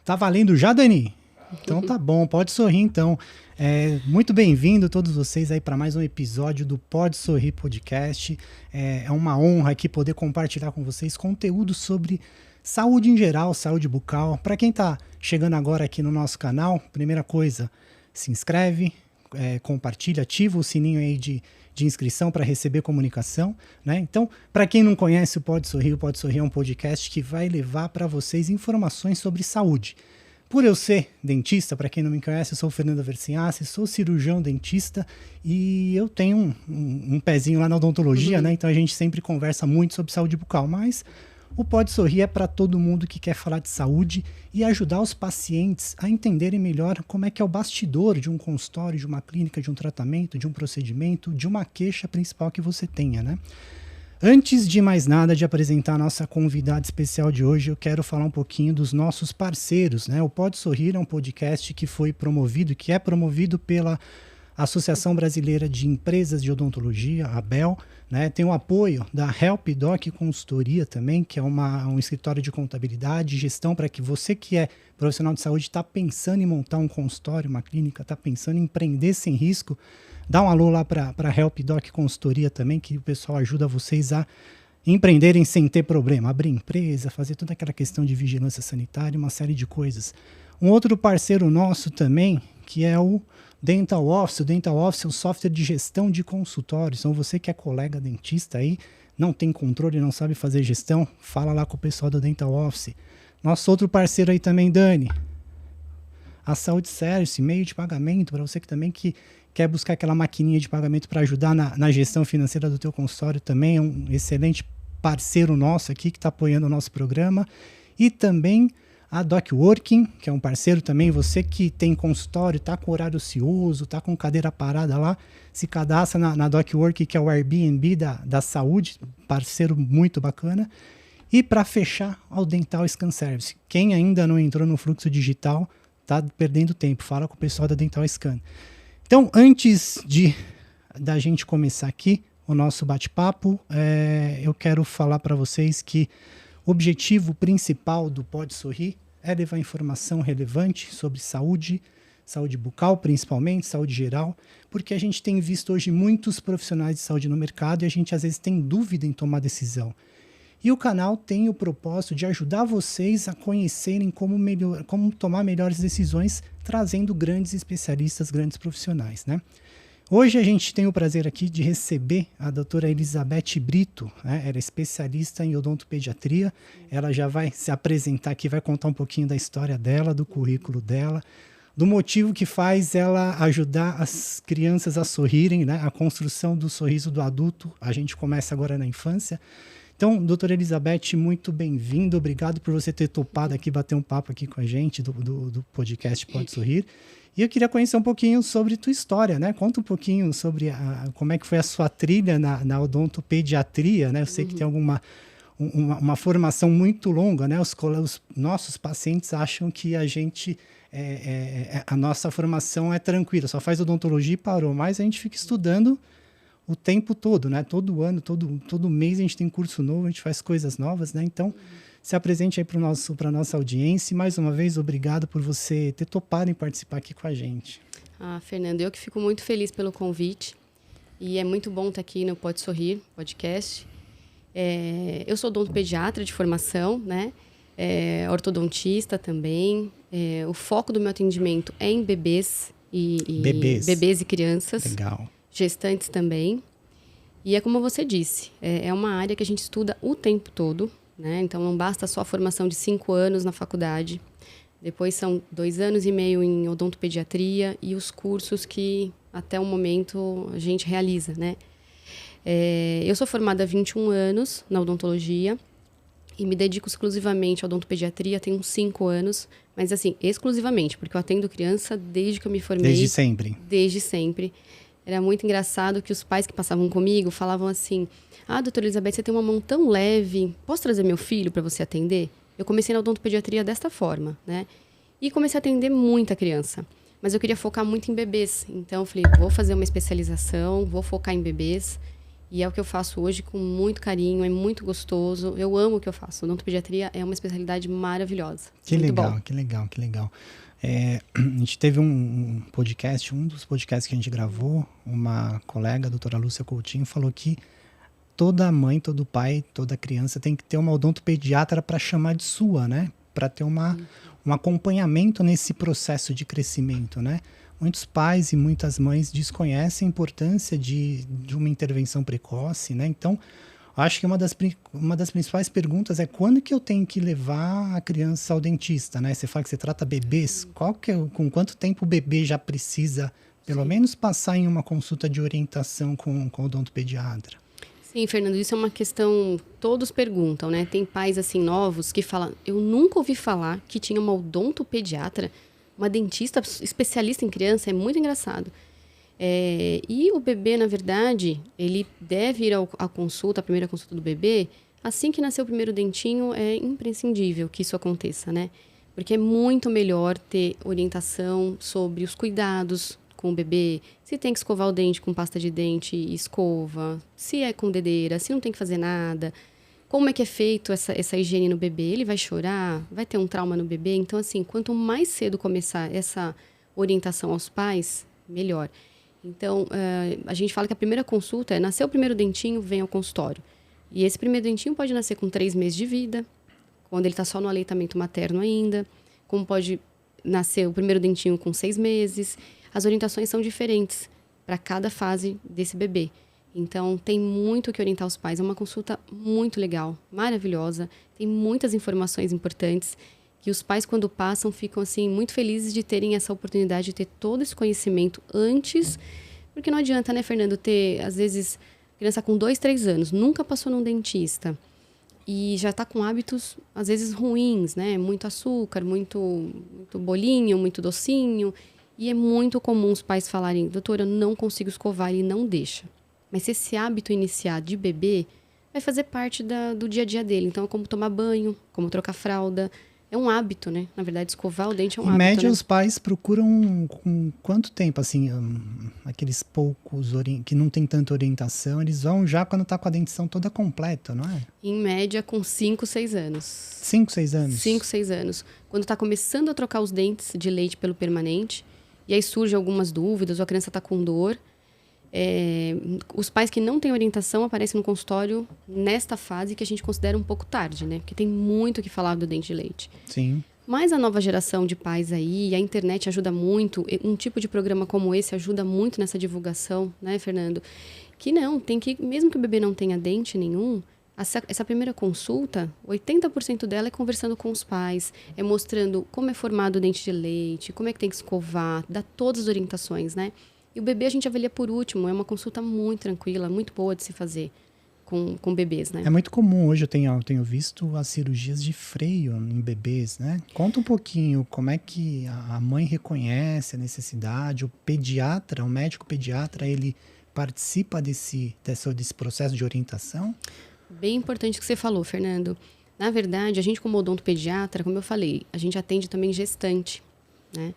Tá valendo já, Dani? Então tá bom, pode sorrir então. Muito bem-vindo todos vocês aí para mais um episódio do Pode Sorrir Podcast. É uma honra aqui poder compartilhar com vocês conteúdo sobre saúde em geral, saúde bucal. Para quem tá chegando agora aqui no nosso canal, primeira coisa, se inscreve, compartilha, ativa o sininho aí de inscrição para receber comunicação, né? Então, para quem não conhece o Pode Sorrir é um podcast que vai levar para vocês informações sobre saúde. Por eu ser dentista, para quem não me conhece, eu sou o Fernando Vercinhassi, sou cirurgião dentista e eu tenho um pezinho lá na odontologia, né? Então a gente sempre conversa muito sobre saúde bucal, mas o Pode Sorrir é para todo mundo que quer falar de saúde e ajudar os pacientes a entenderem melhor como é que é o bastidor de um consultório, de uma clínica, de um tratamento, de um procedimento, de uma queixa principal que você tenha, né? Antes de mais nada, de apresentar a nossa convidada especial de hoje, eu quero falar um pouquinho dos nossos parceiros, né? O Pode Sorrir é um podcast que foi promovido, que é promovido pela Associação Brasileira de Empresas de Odontologia, a ABEL, né? Tem o apoio da Help Doc Consultoria também, que é um escritório de contabilidade e gestão para que você que é profissional de saúde está pensando em montar um consultório, uma clínica, está pensando em empreender sem risco, dá um alô lá para a Help Doc Consultoria também, que o pessoal ajuda vocês a empreenderem sem ter problema, abrir empresa, fazer toda aquela questão de vigilância sanitária, uma série de coisas. Um outro parceiro nosso também, que é o Dental Office. O Dental Office é um software de gestão de consultórios. Então você que é colega dentista aí, não tem controle, não sabe fazer gestão, fala lá com o pessoal do Dental Office. Nosso outro parceiro aí também, Dani, a Saúde Service, meio de pagamento, para você que também quer buscar aquela maquininha de pagamento para ajudar na gestão financeira do teu consultório também, é um excelente parceiro nosso aqui que está apoiando o nosso programa. E também a DocWorking, que é um parceiro também, você que tem consultório, está com horário ocioso, está com cadeira parada lá, se cadastra na DocWorking, que é o Airbnb da saúde, parceiro muito bacana. E para fechar, ao Dental Scan Service. Quem ainda não entrou no fluxo digital, está perdendo tempo, fala com o pessoal da Dental Scan. Então, antes da gente começar aqui o nosso bate-papo, eu quero falar para vocês que o objetivo principal do Pode Sorrir é levar informação relevante sobre saúde bucal principalmente, saúde geral, porque a gente tem visto hoje muitos profissionais de saúde no mercado e a gente às vezes tem dúvida em tomar decisão. E o canal tem o propósito de ajudar vocês a conhecerem como tomar melhores decisões, trazendo grandes especialistas, grandes profissionais, né? Hoje a gente tem o prazer aqui de receber a doutora Elizabeth Brito, né? Ela é especialista em odontopediatria. Ela já vai se apresentar aqui, vai contar um pouquinho da história dela, do currículo dela, do motivo que faz ela ajudar as crianças a sorrirem, né? A construção do sorriso do adulto. A gente começa agora na infância. Então, doutora Elizabeth, muito bem-vindo. Obrigado por você ter topado aqui, bater um papo aqui com a gente do podcast Pode Sorrir. E eu queria conhecer um pouquinho sobre tua história, né? Conta um pouquinho sobre como é que foi a sua trilha na odontopediatria, né? Eu sei que tem uma formação muito longa, né? Os nossos pacientes acham que a nossa formação é tranquila, só faz odontologia e parou, mas a gente fica estudando o tempo todo, né? Todo ano, todo mês a gente tem curso novo, a gente faz coisas novas, né? Então, se apresente aí para a nossa audiência. E, mais uma vez, obrigado por você ter topado em participar aqui com a gente. Fernando, eu que fico muito feliz pelo convite. E é muito bom estar aqui no Pode Sorrir podcast. Eu sou odontopediatra de formação, né? Ortodontista também. O foco do meu atendimento é em bebês e crianças. Legal. Gestantes também. E é como você disse, é uma área que a gente estuda o tempo todo, né? Então, não basta só a formação de 5 anos na faculdade. Depois são 2 anos e meio em odontopediatria e os cursos que, até o momento, a gente realiza, né? Eu sou formada há 21 anos na odontologia e me dedico exclusivamente à odontopediatria, tenho uns 5 anos. Mas, assim, exclusivamente, porque eu atendo criança desde que eu me formei. Desde sempre? Desde sempre. Era muito engraçado que os pais que passavam comigo falavam assim: doutora Elizabeth, você tem uma mão tão leve, posso trazer meu filho para você atender? Eu comecei na odontopediatria desta forma, né? E comecei a atender muita criança. Mas eu queria focar muito em bebês. Então, eu falei, vou fazer uma especialização, vou focar em bebês. E é o que eu faço hoje com muito carinho, é muito gostoso. Eu amo o que eu faço. Odontopediatria é uma especialidade maravilhosa. Que muito legal, bom. que legal, que legal. A gente teve um podcast, um dos podcasts que a gente gravou, uma colega, a doutora Lúcia Coutinho, falou que toda mãe, todo pai, toda criança tem que ter uma odontopediatra para chamar de sua, né? Para ter um acompanhamento nesse processo de crescimento, né? Muitos pais e muitas mães desconhecem a importância de uma intervenção precoce, né? Então, acho que uma das principais perguntas é quando que eu tenho que levar a criança ao dentista, né? Você fala que você trata bebês, com quanto tempo o bebê já precisa, pelo menos, passar em uma consulta de orientação com o odontopediatra? Sim, Fernando, isso é uma questão, todos perguntam, né? Tem pais assim novos que falam, eu nunca ouvi falar que tinha uma odontopediatra, uma dentista especialista em criança, é muito engraçado. E o bebê, na verdade, ele deve ir à consulta, a primeira consulta do bebê, assim que nascer o primeiro dentinho, é imprescindível que isso aconteça, né? Porque é muito melhor ter orientação sobre os cuidados com o bebê, se tem que escovar o dente com pasta de dente, escova, se é com dedeira, se não tem que fazer nada, como é que é feito essa higiene no bebê, ele vai chorar, vai ter um trauma no bebê, então assim, quanto mais cedo começar essa orientação aos pais, melhor. Então, a gente fala que a primeira consulta é nascer o primeiro dentinho, vem ao consultório. E esse primeiro dentinho pode nascer com 3 meses de vida, quando ele está só no aleitamento materno ainda, como pode nascer o primeiro dentinho com 6 meses. As orientações são diferentes para cada fase desse bebê. Então, tem muito que orientar os pais. É uma consulta muito legal, maravilhosa, tem muitas informações importantes que os pais, quando passam, ficam assim muito felizes de terem essa oportunidade de ter todo esse conhecimento antes, porque não adianta, né, Fernando, ter, às vezes, criança com 2, 3 anos, nunca passou num dentista e já está com hábitos, às vezes, ruins, né, muito açúcar, muito bolinho, muito docinho, e é muito comum os pais falarem, doutora, eu não consigo escovar, e não deixa. Mas se esse hábito iniciar de bebê, vai fazer parte do dia a dia dele. Então, é como tomar banho, como trocar fralda. É um hábito, né? Na verdade, escovar o dente é um hábito. Em média, né? os pais procuram com quanto tempo, assim, aqueles poucos que não tem tanta orientação, eles vão já quando tá com a dentição toda completa, não é? Em média, com 5, 6 anos. 5, 6 anos? 5, 6 anos. Quando tá começando a trocar os dentes de leite pelo permanente, e aí surgem algumas dúvidas, ou a criança tá com dor. Os pais que não têm orientação aparecem no consultório nesta fase que a gente considera um pouco tarde, né? Porque tem muito o que falar do dente de leite. Sim. Mas a nova geração de pais aí, a internet ajuda muito, um tipo de programa como esse ajuda muito nessa divulgação, né, Fernando? Que não, tem que, mesmo que o bebê não tenha dente nenhum, essa primeira consulta, 80% dela é conversando com os pais, é mostrando como é formado o dente de leite, como é que tem que escovar, dá todas as orientações, né? E o bebê a gente avalia por último, é uma consulta muito tranquila, muito boa de se fazer com bebês, né? É muito comum hoje, eu tenho visto as cirurgias de freio em bebês, né? Conta um pouquinho como é que a mãe reconhece a necessidade, o pediatra, o médico pediatra, ele participa desse processo de orientação? Bem importante o que você falou, Fernando. Na verdade, a gente como odontopediatra, como eu falei, a gente atende também gestante, né?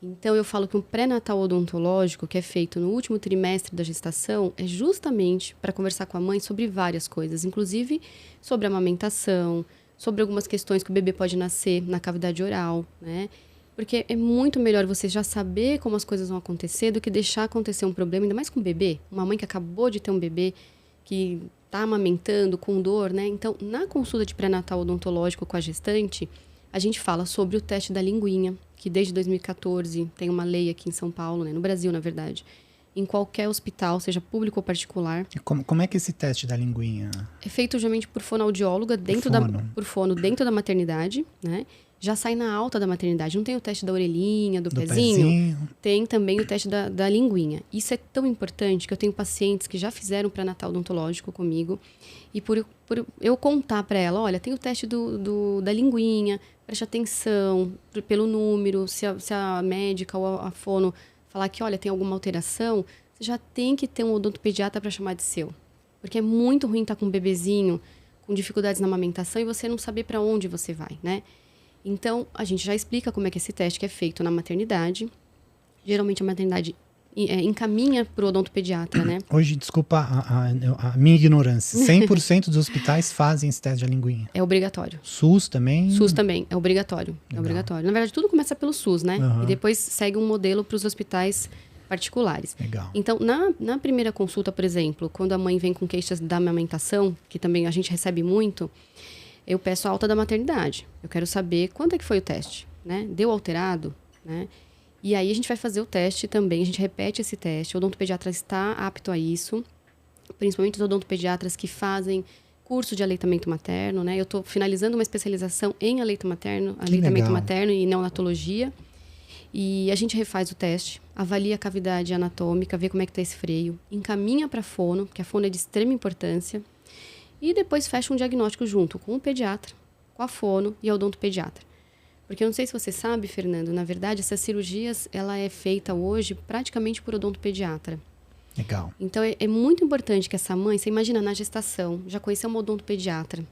Então, eu falo que um pré-natal odontológico, que é feito no último trimestre da gestação, é justamente para conversar com a mãe sobre várias coisas, inclusive sobre a amamentação, sobre algumas questões que o bebê pode nascer na cavidade oral, né? Porque é muito melhor você já saber como as coisas vão acontecer do que deixar acontecer um problema, ainda mais com o bebê. Uma mãe que acabou de ter um bebê que está amamentando com dor, né? Então, na consulta de pré-natal odontológico com a gestante, a gente fala sobre o teste da linguinha, que desde 2014 tem uma lei aqui em São Paulo, né? No Brasil, na verdade. Em qualquer hospital, seja público ou particular. E como é que é esse teste da linguinha? É feito geralmente por fonoaudióloga por fono dentro da maternidade, né? Já sai na alta da maternidade. Não tem o teste da orelhinha, do pezinho. Tem também o teste da linguinha. Isso é tão importante que eu tenho pacientes que já fizeram pré-natal odontológico comigo. E por eu contar para ela, olha, tem o teste da linguinha, preste atenção pelo número, se a médica ou a fono falar que, olha, tem alguma alteração, você já tem que ter um odontopediatra para chamar de seu. Porque é muito ruim estar com um bebezinho com dificuldades na amamentação e você não saber para onde você vai, né? Então, a gente já explica como é que esse teste que é feito na maternidade. Geralmente, a maternidade encaminha para o odontopediatra, né? Hoje, desculpa a minha ignorância, 100% dos hospitais fazem esse teste da linguinha. É obrigatório. SUS também? SUS também, é obrigatório. Legal. É obrigatório. Na verdade, tudo começa pelo SUS, né? Uhum. E depois segue um modelo para os hospitais particulares. Legal. Então, na primeira consulta, por exemplo, quando a mãe vem com queixas da amamentação, que também a gente recebe muito, eu peço a alta da maternidade. Eu quero saber quando é que foi o teste, né? Deu alterado, né? E aí a gente vai fazer o teste também, a gente repete esse teste. O odontopediatra está apto a isso, principalmente os odontopediatras que fazem curso de aleitamento materno, né? Eu estou finalizando uma especialização em aleitamento materno e neonatologia. E a gente refaz o teste, avalia a cavidade anatômica, vê como é que está esse freio, encaminha para a fono, porque a fono é de extrema importância, e depois fecha um diagnóstico junto com o pediatra, com a fono e a odontopediatra. Porque eu não sei se você sabe, Fernando, na verdade, essas cirurgias, ela é feita hoje praticamente por odontopediatra. Legal. Então, é muito importante que essa mãe, você imagina na gestação, já conhecer uma odontopediatra,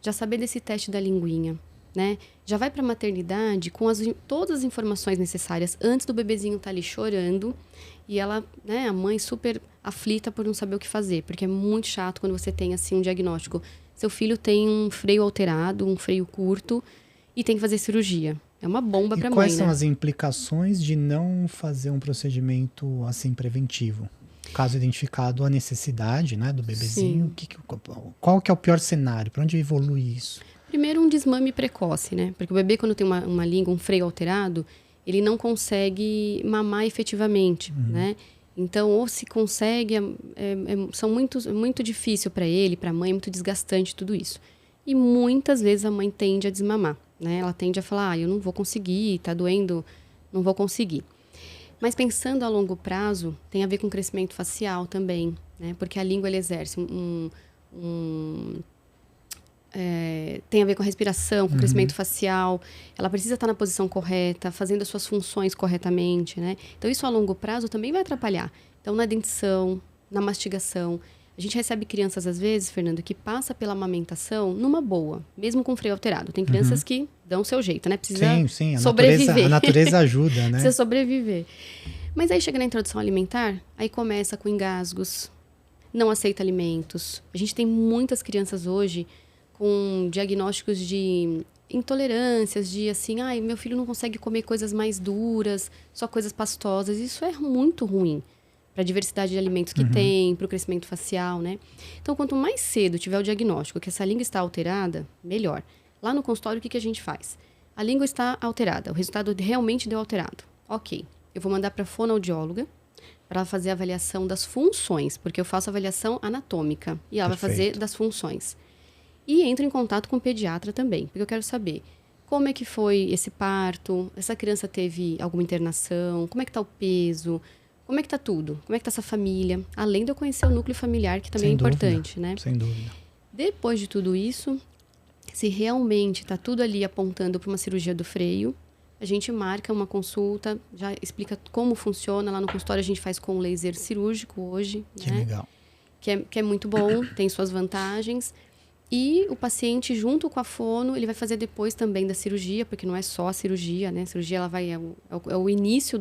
já saber desse teste da linguinha, né? Já vai para a maternidade com todas as informações necessárias antes do bebezinho estar ali chorando e ela, né, a mãe super aflita por não saber o que fazer, porque é muito chato quando você tem assim um diagnóstico. Seu filho tem um freio alterado, um freio curto e tem que fazer cirurgia. É uma bomba para a mãe, quais são né? as implicações de não fazer um procedimento assim preventivo? Caso identificado a necessidade, né, do bebezinho, qual que é o pior cenário? Para onde evolui isso? Primeiro, um desmame precoce, né? Porque o bebê, quando tem uma língua, um freio alterado, ele não consegue mamar efetivamente, né? Então, ou se consegue, é muito difícil para ele, para a mãe, é muito desgastante tudo isso. E muitas vezes a mãe tende a desmamar, né? Ela tende a falar, eu não vou conseguir, tá doendo, não vou conseguir. Mas pensando a longo prazo, tem a ver com crescimento facial também, né? Porque a língua, ele exerce tem a ver com a respiração, com o crescimento facial. Ela precisa estar na posição correta, fazendo as suas funções corretamente, né? Então, isso a longo prazo também vai atrapalhar. Então, na dentição, na mastigação. A gente recebe crianças, às vezes, Fernando, que passa pela amamentação numa boa, mesmo com freio alterado. Tem crianças que dão o seu jeito, né? Precisa sobreviver. A natureza ajuda, né? Precisa sobreviver. Mas aí chega na introdução alimentar, aí começa com engasgos, não aceita alimentos. A gente tem muitas crianças hoje com diagnósticos de intolerâncias, de assim, meu filho não consegue comer coisas mais duras, só coisas pastosas. Isso é muito ruim para a diversidade de alimentos que tem, para o crescimento facial, né? Então, quanto mais cedo tiver o diagnóstico que essa língua está alterada, melhor. Lá no consultório, o que a gente faz? A língua está alterada, o resultado realmente deu alterado. Ok, eu vou mandar para a fonoaudióloga para fazer a avaliação das funções, porque eu faço avaliação anatômica e ela vai fazer das funções. E entro em contato com o pediatra também, porque eu quero saber como é que foi esse parto, essa criança teve alguma internação, como é que está o peso, como é que está tudo, como é que está essa família, além de eu conhecer o núcleo familiar, que também é importante, né? Sem dúvida. Depois de tudo isso, se realmente está tudo ali apontando para uma cirurgia do freio, a gente marca uma consulta, já explica como funciona. Lá no consultório a gente faz com laser cirúrgico hoje, Que né? legal. Que é muito bom, tem suas vantagens. E o paciente, junto com a fono, ele vai fazer depois também da cirurgia, porque não é só a cirurgia, né? A cirurgia ela é o início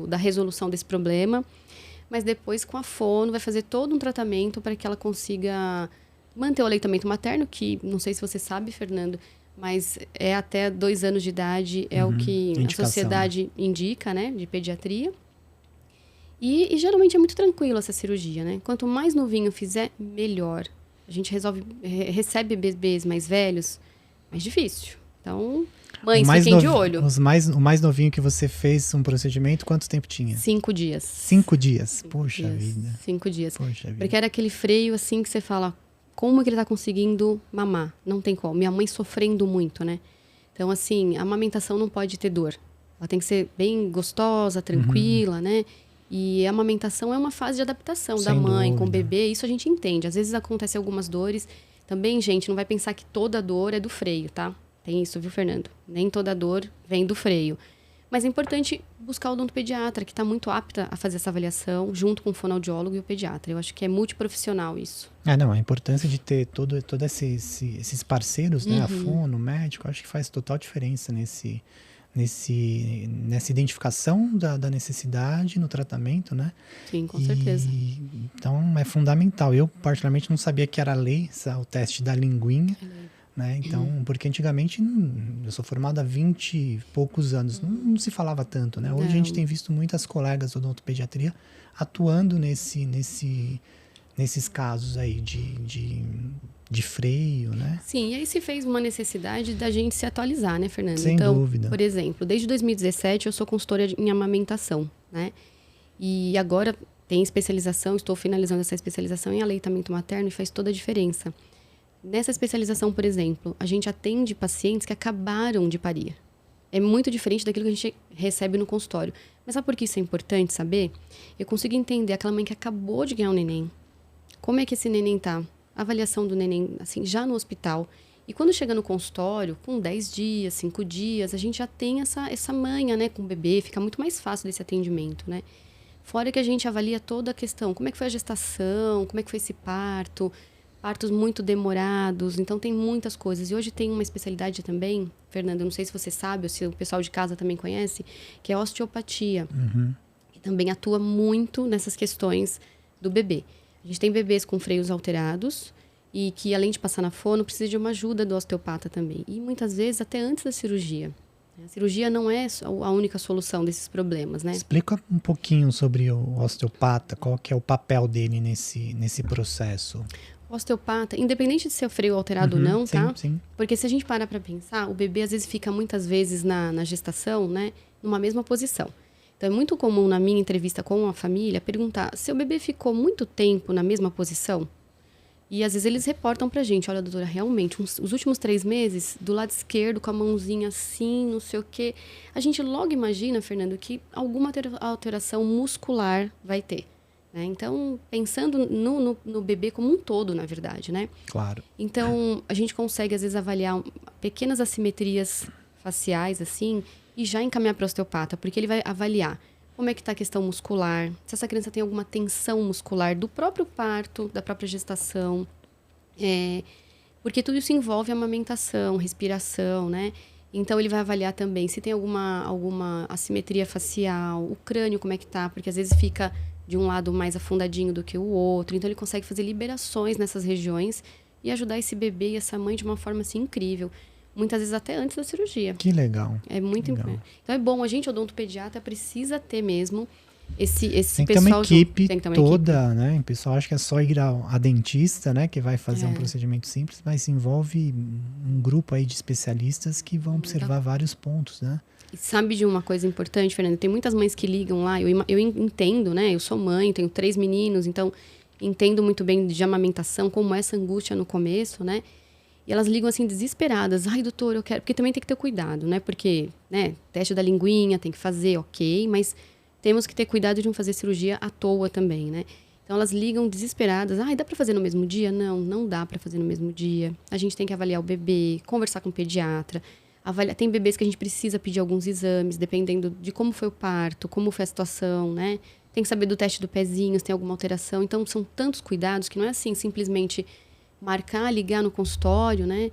da resolução desse problema. Mas depois, com a fono, vai fazer todo um tratamento para que ela consiga manter o aleitamento materno, que não sei se você sabe, Fernando, mas é até 2 anos de idade, é o que a sociedade indica, né? De pediatria. E geralmente é muito tranquilo essa cirurgia, né? Quanto mais novinho fizer, melhor. A gente recebe bebês mais velhos, mais difícil. Então, mães, fiquem de olho. O mais novinho que você fez um procedimento, quanto tempo tinha? 5 dias. 5 dias? Poxa vida. 5 dias. Poxa vida. Porque era aquele freio assim que você fala, como que ele tá conseguindo mamar? Não tem como. Minha mãe sofrendo muito, né? Então, assim, a amamentação não pode ter dor. Ela tem que ser bem gostosa, tranquila, né? E a amamentação é uma fase de adaptação da mãe com o bebê, isso a gente entende. Às vezes acontecem algumas dores. Também, gente, não vai pensar que toda dor é do freio, tá? Tem isso, viu, Fernando? Nem toda dor vem do freio. Mas é importante buscar o odontopediatra, que está muito apta a fazer essa avaliação, junto com o fonoaudiólogo e o pediatra. Eu acho que é multiprofissional isso. Não, a importância de ter todos esses parceiros, né? A fono, o médico, acho que faz total diferença nessa identificação da necessidade no tratamento, né? Sim, com certeza. Então, é fundamental. Eu, particularmente, não sabia que era lei o teste da linguinha, né? Então, porque antigamente, eu sou formado há 20 e poucos anos, não se falava tanto, né? Hoje a gente tem visto muitas colegas da odontopediatria atuando nesses casos aí de freio, né? Sim, e aí se fez uma necessidade da gente se atualizar, né, Fernando? Sem então, dúvida. Por exemplo, desde 2017 eu sou consultora em amamentação, né? E agora tem especialização, estou finalizando essa especialização em aleitamento materno e faz toda a diferença. Nessa especialização, por exemplo, a gente atende pacientes que acabaram de parir. É muito diferente daquilo que a gente recebe no consultório. Mas sabe por que isso é importante saber? Eu consigo entender aquela mãe que acabou de ganhar um neném. Como é que esse neném tá? A avaliação do neném, assim, já no hospital. E quando chega no consultório, com 10 dias, 5 dias, a gente já tem essa manha, né, com o bebê. Fica muito mais fácil desse atendimento, né? Fora que a gente avalia toda a questão. Como é que foi a gestação? Como é que foi esse parto? Partos muito demorados, então tem muitas coisas. E hoje tem uma especialidade também, Fernando, não sei se você sabe ou se o pessoal de casa também conhece, que é a osteopatia. Que também atua muito nessas questões do bebê. A gente tem bebês com freios alterados e que, além de passar na fono, precisa de uma ajuda do osteopata também. E muitas vezes até antes da cirurgia. A cirurgia não é a única solução desses problemas, né? Explica um pouquinho sobre o osteopata, qual que é o papel dele nesse processo. O osteopata, independente de ser o freio alterado ou não, tá? Sim. Porque se a gente parar para pensar, o bebê às vezes fica muitas vezes na gestação, né? Numa mesma posição. Então é muito comum na minha entrevista com a família perguntar: seu bebê ficou muito tempo na mesma posição? E às vezes eles reportam pra gente: olha, doutora, realmente, os últimos 3 meses, do lado esquerdo, com a mãozinha assim, não sei o quê. A gente logo imagina, Fernando, que alguma alteração muscular vai ter. Né? Então, pensando no bebê como um todo, na verdade, né? Claro. Então, a gente consegue, às vezes, avaliar pequenas assimetrias faciais, assim, e já encaminhar para o osteopata, porque ele vai avaliar como é que está a questão muscular, se essa criança tem alguma tensão muscular do próprio parto, da própria gestação, porque tudo isso envolve amamentação, respiração, né? Então, ele vai avaliar também se tem alguma assimetria facial, o crânio como é que tá, porque às vezes fica de um lado mais afundadinho do que o outro. Então, ele consegue fazer liberações nessas regiões e ajudar esse bebê e essa mãe de uma forma, assim, incrível. Muitas vezes até antes da cirurgia. Que legal. É muito importante. Então, é bom. A gente, odontopediatra, precisa ter mesmo esse tem que pessoal... Tem que ter uma equipe toda, né? O pessoal acha que é só ir a dentista, né? Que vai fazer um procedimento simples, mas envolve um grupo aí de especialistas que vão observar vários pontos, né? E sabe de uma coisa importante, Fernanda? Tem muitas mães que ligam lá, eu entendo, né? Eu sou mãe, tenho 3 meninos, então entendo muito bem de amamentação, como essa angústia no começo, né? E elas ligam assim desesperadas. Ai, doutor, eu quero... Porque também tem que ter cuidado, né? Porque, né, teste da linguinha tem que fazer, ok, mas temos que ter cuidado de não fazer cirurgia à toa também, né? Então elas ligam desesperadas. Ai, dá pra fazer no mesmo dia? Não, não dá pra fazer no mesmo dia. A gente tem que avaliar o bebê, conversar com o pediatra. Tem bebês que a gente precisa pedir alguns exames, dependendo de como foi o parto, como foi a situação, né? Tem que saber do teste do pezinho, se tem alguma alteração. Então, são tantos cuidados que não é assim, simplesmente marcar, ligar no consultório, né?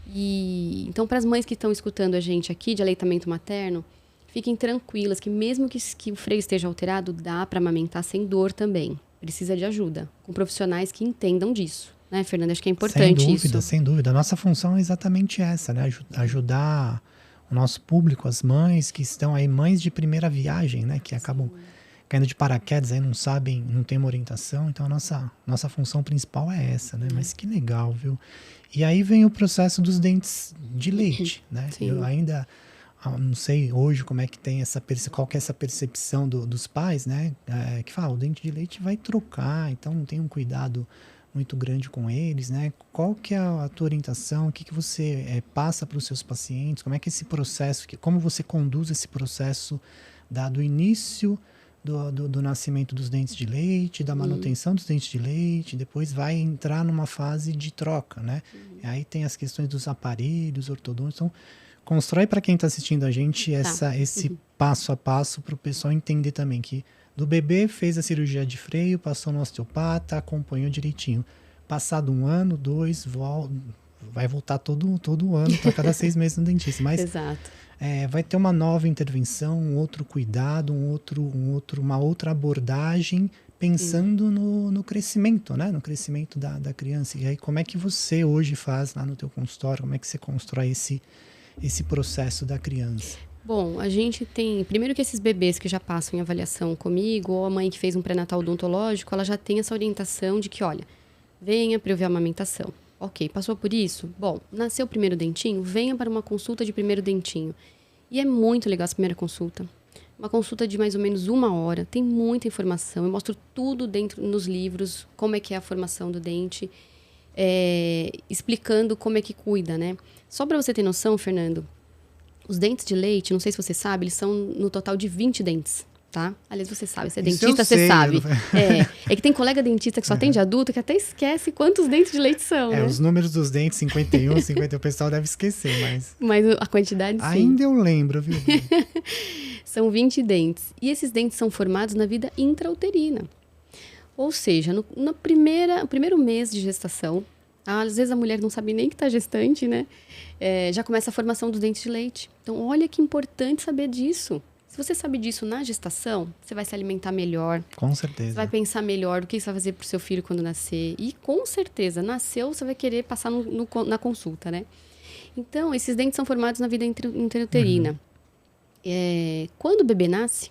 Então, para as mães que estão escutando a gente aqui de aleitamento materno, fiquem tranquilas que mesmo que o freio esteja alterado, dá para amamentar sem dor também. Precisa de ajuda, com profissionais que entendam disso. Né, Fernanda? Acho que é importante isso. Sem dúvida. A nossa função é exatamente essa, né? Ajudar o nosso público, as mães que estão aí, mães de primeira viagem, né? Que acabam caindo de paraquedas, aí não sabem, não tem uma orientação. Então, a nossa função principal é essa, né? Mas que legal, viu? E aí vem o processo dos dentes de leite, né? Sim. Eu ainda não sei hoje como é que tem qual que é essa percepção dos pais, né? Que fala, o dente de leite vai trocar, então não tem um cuidado muito grande com eles, né? Qual que é a tua orientação? O que você passa para os seus pacientes? Como é que esse processo, como você conduz esse processo do início do nascimento dos dentes de leite, da manutenção dos dentes de leite, depois vai entrar numa fase de troca, né? Aí tem as questões dos aparelhos ortodônticos. Então, constrói para quem está assistindo a gente esse passo a passo para o pessoal entender também que do bebê fez a cirurgia de freio, passou no osteopata, acompanhou direitinho. Passado 1 ano, 2, vai voltar todo ano para cada 6 meses no dentista. Mas exato. vai ter uma nova intervenção, um outro cuidado, uma outra abordagem, pensando no crescimento, né? No crescimento da criança. E aí, como é que você hoje faz lá no teu consultório? Como é que você constrói esse processo da criança? Bom, a gente tem... Primeiro que esses bebês que já passam em avaliação comigo, ou a mãe que fez um pré-natal odontológico, ela já tem essa orientação de que, olha, venha para eu ver a amamentação. Ok, passou por isso? Bom, nasceu o primeiro dentinho? Venha para uma consulta de primeiro dentinho. E é muito legal essa primeira consulta. Uma consulta de mais ou menos 1 hora, tem muita informação. Eu mostro tudo dentro nos livros, como é que é a formação do dente, explicando como é que cuida, né? Só para você ter noção, Fernando, os dentes de leite, não sei se você sabe, eles são no total de 20 dentes, tá? Aliás, você sabe, você é dentista, você sabe. É que tem colega dentista que só atende adulto que até esquece quantos dentes de leite são, né? Os números dos dentes, 51, 50, o pessoal deve esquecer, mas... Mas a quantidade, sim. Ainda eu lembro, viu? São 20 dentes. E esses dentes são formados na vida intrauterina. Ou seja, no primeiro mês de gestação, às vezes a mulher não sabe nem que está gestante, né? Já começa a formação dos dentes de leite. Então, olha que importante saber disso. Se você sabe disso na gestação, você vai se alimentar melhor. Com certeza. Você vai pensar melhor do que você vai fazer para o seu filho quando nascer. E, com certeza, nasceu, você vai querer passar na consulta, né? Então, esses dentes são formados na vida intrauterina. Quando o bebê nasce,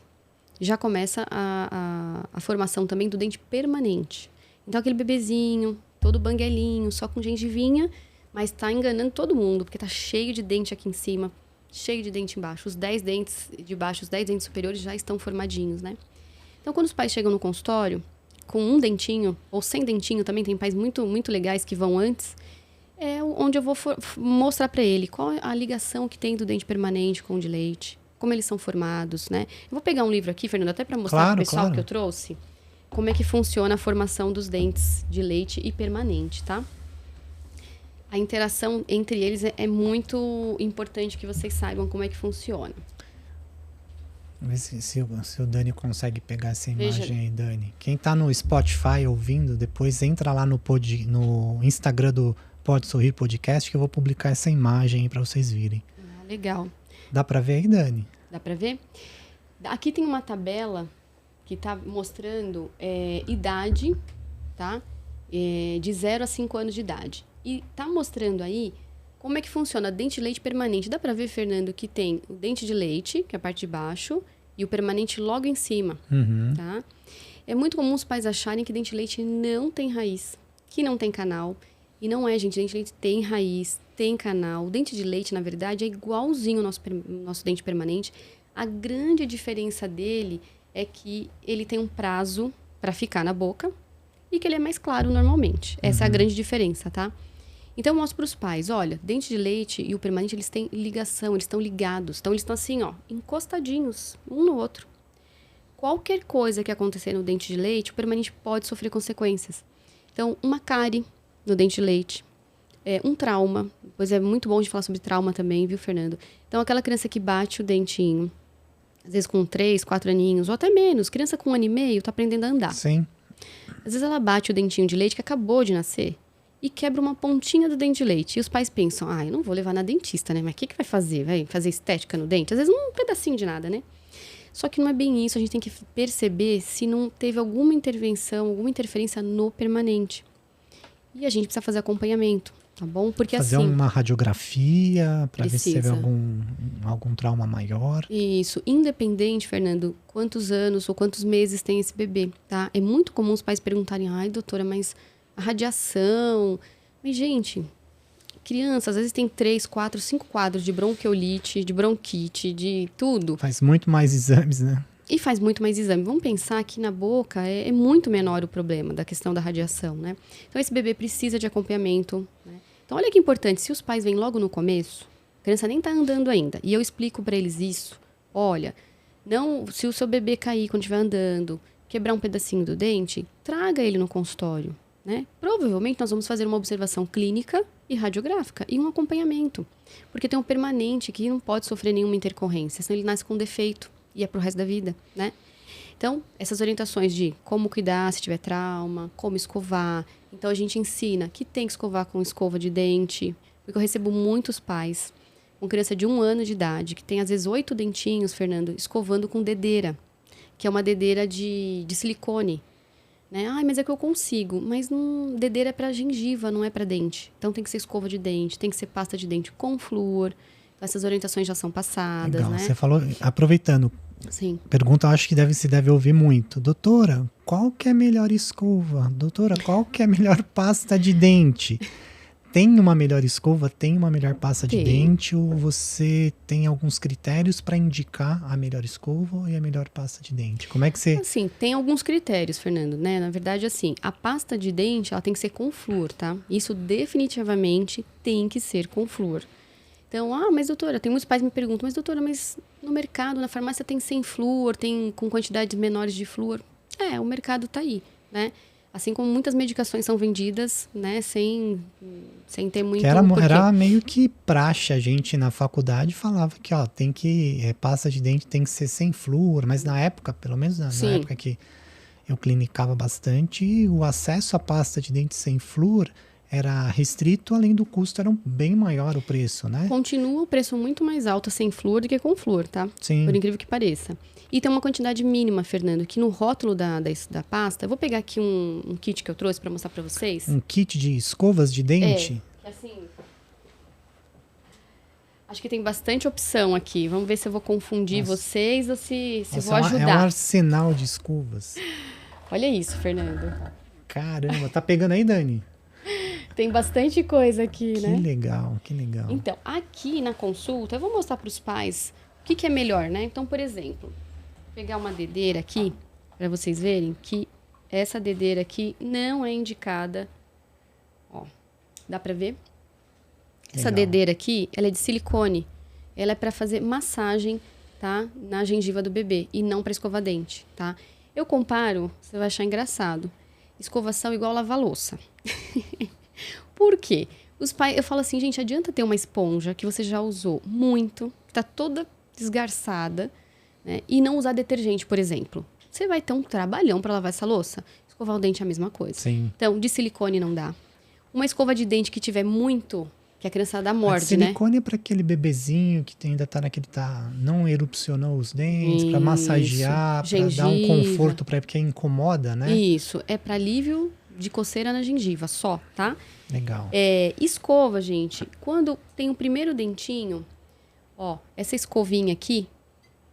já começa a formação também do dente permanente. Então, aquele bebezinho, todo banguelinho, só com gengivinha, mas está enganando todo mundo, porque está cheio de dente aqui em cima, cheio de dente embaixo. Os 10 dentes de baixo, os 10 dentes superiores já estão formadinhos, né? Então, quando os pais chegam no consultório, com um dentinho, ou sem dentinho, também tem pais muito, muito legais que vão antes, é onde eu vou mostrar para ele qual é a ligação que tem do dente permanente com o de leite, como eles são formados, né? Eu vou pegar um livro aqui, Fernando, até para mostrar para o pessoal que eu trouxe, como é que funciona a formação dos dentes de leite e permanente, tá? A interação entre eles é muito importante que vocês saibam como é que funciona. Vamos ver se o Dani consegue pegar essa imagem aí, Dani. Quem tá no Spotify ouvindo, depois entra lá no Instagram do Pode Sorrir Podcast, que eu vou publicar essa imagem aí para vocês virem. Legal. Dá para ver aí, Dani? Dá para ver? Aqui tem uma tabela que está mostrando idade, tá? De 0 a 5 anos de idade. E tá mostrando aí como é que funciona dente de leite permanente. Dá para ver, Fernando, que tem o dente de leite, que é a parte de baixo, e o permanente logo em cima, tá? É muito comum os pais acharem que dente de leite não tem raiz, que não tem canal. E não é, gente. Dente de leite tem raiz, tem canal. O dente de leite, na verdade, é igualzinho ao nosso dente permanente. A grande diferença dele é que ele tem um prazo para ficar na boca e que ele é mais claro normalmente. Essa é a grande diferença, tá? Então, eu mostro para os pais, olha, dente de leite e o permanente, eles têm ligação, eles estão ligados. Então, eles estão assim, ó, encostadinhos, um no outro. Qualquer coisa que acontecer no dente de leite, o permanente pode sofrer consequências. Então, uma cárie no dente de leite, um trauma, pois é muito bom de falar sobre trauma também, viu, Fernando? Então, aquela criança que bate o dentinho, às vezes com 3, 4 aninhos, ou até menos, criança com 1 ano e meio, tá aprendendo a andar. Sim. Às vezes ela bate o dentinho de leite que acabou de nascer e quebra uma pontinha do dente de leite. E os pais pensam, eu não vou levar na dentista, né? Mas o que vai fazer? Vai fazer estética no dente? Às vezes um pedacinho de nada, né? Só que não é bem isso. A gente tem que perceber se não teve alguma intervenção, alguma interferência no permanente. E a gente precisa fazer acompanhamento, tá bom? Porque fazer assim... uma radiografia para ver se teve algum trauma maior. Isso. Independente, Fernando, quantos anos ou quantos meses tem esse bebê, tá? É muito comum os pais perguntarem, doutora, mas a radiação... Mas, gente, criança, às vezes tem 3, 4, 5 quadros de bronquiolite, de bronquite, de tudo. Faz muito mais exames, né? E faz muito mais exame. Vamos pensar que na boca é muito menor o problema da questão da radiação, né? Então, esse bebê precisa de acompanhamento, né? Então, olha que importante, se os pais vêm logo no começo, a criança nem está andando ainda, e eu explico para eles isso, olha, não, se o seu bebê cair quando estiver andando, quebrar um pedacinho do dente, traga ele no consultório, né? Provavelmente nós vamos fazer uma observação clínica e radiográfica e um acompanhamento, porque tem um permanente que não pode sofrer nenhuma intercorrência, senão ele nasce com defeito e é pro resto da vida, né? Então, essas orientações de como cuidar se tiver trauma, como escovar. Então, a gente ensina que tem que escovar com escova de dente, porque eu recebo muitos pais uma criança de 1 ano de idade, que tem às vezes 8 dentinhos, Fernando, escovando com dedeira, que é uma dedeira de silicone. Né? Mas é que eu consigo. Mas dedeira é para gengiva, não é para dente. Então tem que ser escova de dente, tem que ser pasta de dente com flúor. Essas orientações já são passadas, Legal. né? Você falou, aproveitando, Sim. pergunta, eu acho que se deve ouvir muito. Doutora, qual que é a melhor escova? Doutora, qual que é a melhor pasta de dente? Tem uma melhor escova? Tem uma melhor pasta de dente? Ou você tem alguns critérios para indicar a melhor escova e a melhor pasta de dente? Como é que você... Assim, tem alguns critérios, Fernando, né? Na verdade, assim, a pasta de dente, ela tem que ser com flúor, tá? Isso definitivamente tem que ser com flúor. Então, mas doutora, tem muitos pais que me perguntam, mas doutora, mas no mercado, na farmácia tem sem flúor, tem com quantidades menores de flúor? O mercado tá aí, né? Assim como muitas medicações são vendidas, né, sem ter muito... Que era meio que praxe, a gente na faculdade falava que, tem que, pasta de dente tem que ser sem flúor, mas na época, pelo menos na época que eu clinicava bastante, o acesso à pasta de dente sem flúor era restrito, além do custo era bem maior o preço, né? Continua o preço muito mais alto sem flúor do que com flúor, tá? Sim. Por incrível que pareça. E tem uma quantidade mínima, Fernando, que no rótulo da pasta... Eu vou pegar aqui um kit que eu trouxe para mostrar para vocês. Um kit de escovas de dente? Que assim... Acho que tem bastante opção aqui. Vamos ver se eu vou confundir vocês ou se vou ajudar. É um arsenal de escovas. Olha isso, Fernando. Caramba, tá pegando aí, Dani? Tem bastante coisa aqui, né? Que legal, que legal. Então, aqui na consulta, eu vou mostrar para os pais o que é melhor, né? Então, por exemplo, pegar uma dedeira aqui, para vocês verem que essa dedeira aqui não é indicada. Ó, dá para ver? Essa dedeira aqui, ela é de silicone. Ela é para fazer massagem, tá? Na gengiva do bebê e não para escovar dente, tá? Eu comparo, você vai achar engraçado. Escovação igual lavar louça. Por quê? Os pais, eu falo assim, gente, adianta ter uma esponja que você já usou muito, que tá toda desgarçada, né? E não usar detergente, por exemplo. Você vai ter um trabalhão para lavar essa louça. Escovar o dente é a mesma coisa. Sim. Então, de silicone não dá. Uma escova de dente que tiver muito, que a criança dá morde, né? Silicone é para aquele bebezinho que ainda tá naquele, não erupcionou os dentes, para massagear, para dar um conforto para porque incomoda, né? Isso, é para alívio de coceira na gengiva, só, tá? Legal. Escova, gente, quando tem o primeiro dentinho, essa escovinha aqui,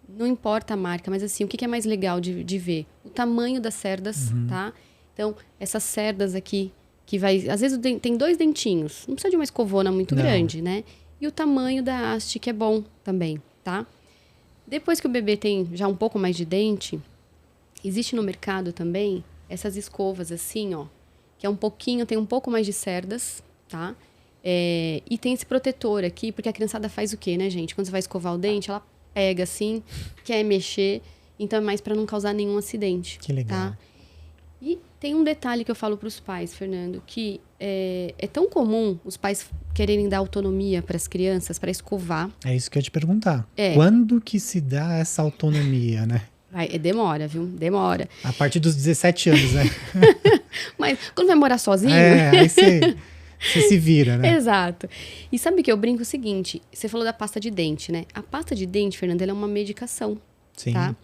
não importa a marca, mas assim, o que é mais legal de ver? O tamanho das cerdas, tá? Então, essas cerdas aqui, que vai... Às vezes tem 2 dentinhos, não precisa de uma escovona muito grande, né? E o tamanho da haste, que é bom também, tá? Depois que o bebê tem já um pouco mais de dente, existe no mercado também essas escovas assim, que é tem um pouco mais de cerdas, tá? E tem esse protetor aqui, porque a criançada faz o quê, né, gente? Quando você vai escovar o dente, ela pega assim, quer mexer, então é mais para não causar nenhum acidente. Que legal. Tá? E tem um detalhe que eu falo para os pais, Fernando, que é tão comum os pais quererem dar autonomia para as crianças, para escovar. É isso que eu ia te perguntar. Quando que se dá essa autonomia, né? Demora, viu? Demora. A partir dos 17 anos, né? Mas quando vai morar sozinho... aí você se vira, né? Exato. E sabe que eu brinco o seguinte, você falou da pasta de dente, né? A pasta de dente, Fernanda, ela é uma medicação, Sim. Tá?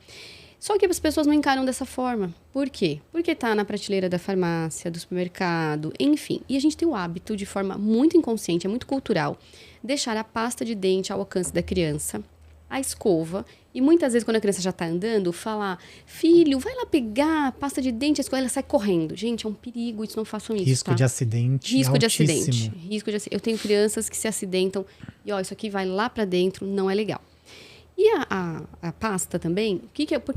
Só que as pessoas não encaram dessa forma. Por quê? Porque tá na prateleira da farmácia, do supermercado, enfim. E a gente tem o hábito, de forma muito inconsciente, é muito cultural, deixar a pasta de dente ao alcance da criança, a escova, e muitas vezes quando a criança já tá andando, falar, filho, vai lá pegar a pasta de dente, a escova, ela sai correndo. Gente, é um perigo, isso, não façam isso, Risco de acidente altíssimo. Risco de acidente. Eu tenho crianças que se acidentam e, isso aqui vai lá para dentro, não é legal. E a pasta também,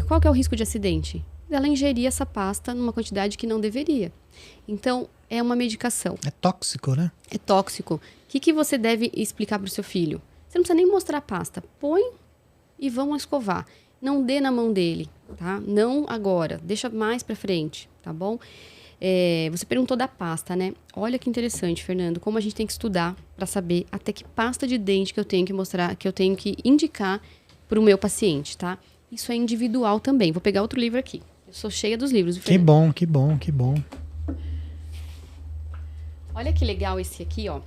qual que é o risco de acidente? Ela ingerir essa pasta numa quantidade que não deveria. Então, é uma medicação. É tóxico, né? É tóxico. O que você deve explicar para o seu filho? Você não precisa nem mostrar a pasta. Põe e vamos escovar. Não dê na mão dele, tá? Não agora. Deixa mais para frente, tá bom? Você perguntou da pasta, né? Olha que interessante, Fernando. Como a gente tem que estudar para saber até que pasta de dente que eu tenho que mostrar, que eu tenho que indicar para o meu paciente, tá? Isso é individual também. Vou pegar outro livro aqui. Eu sou cheia dos livros. Que bom, que bom, que bom. Olha que legal esse aqui, ó.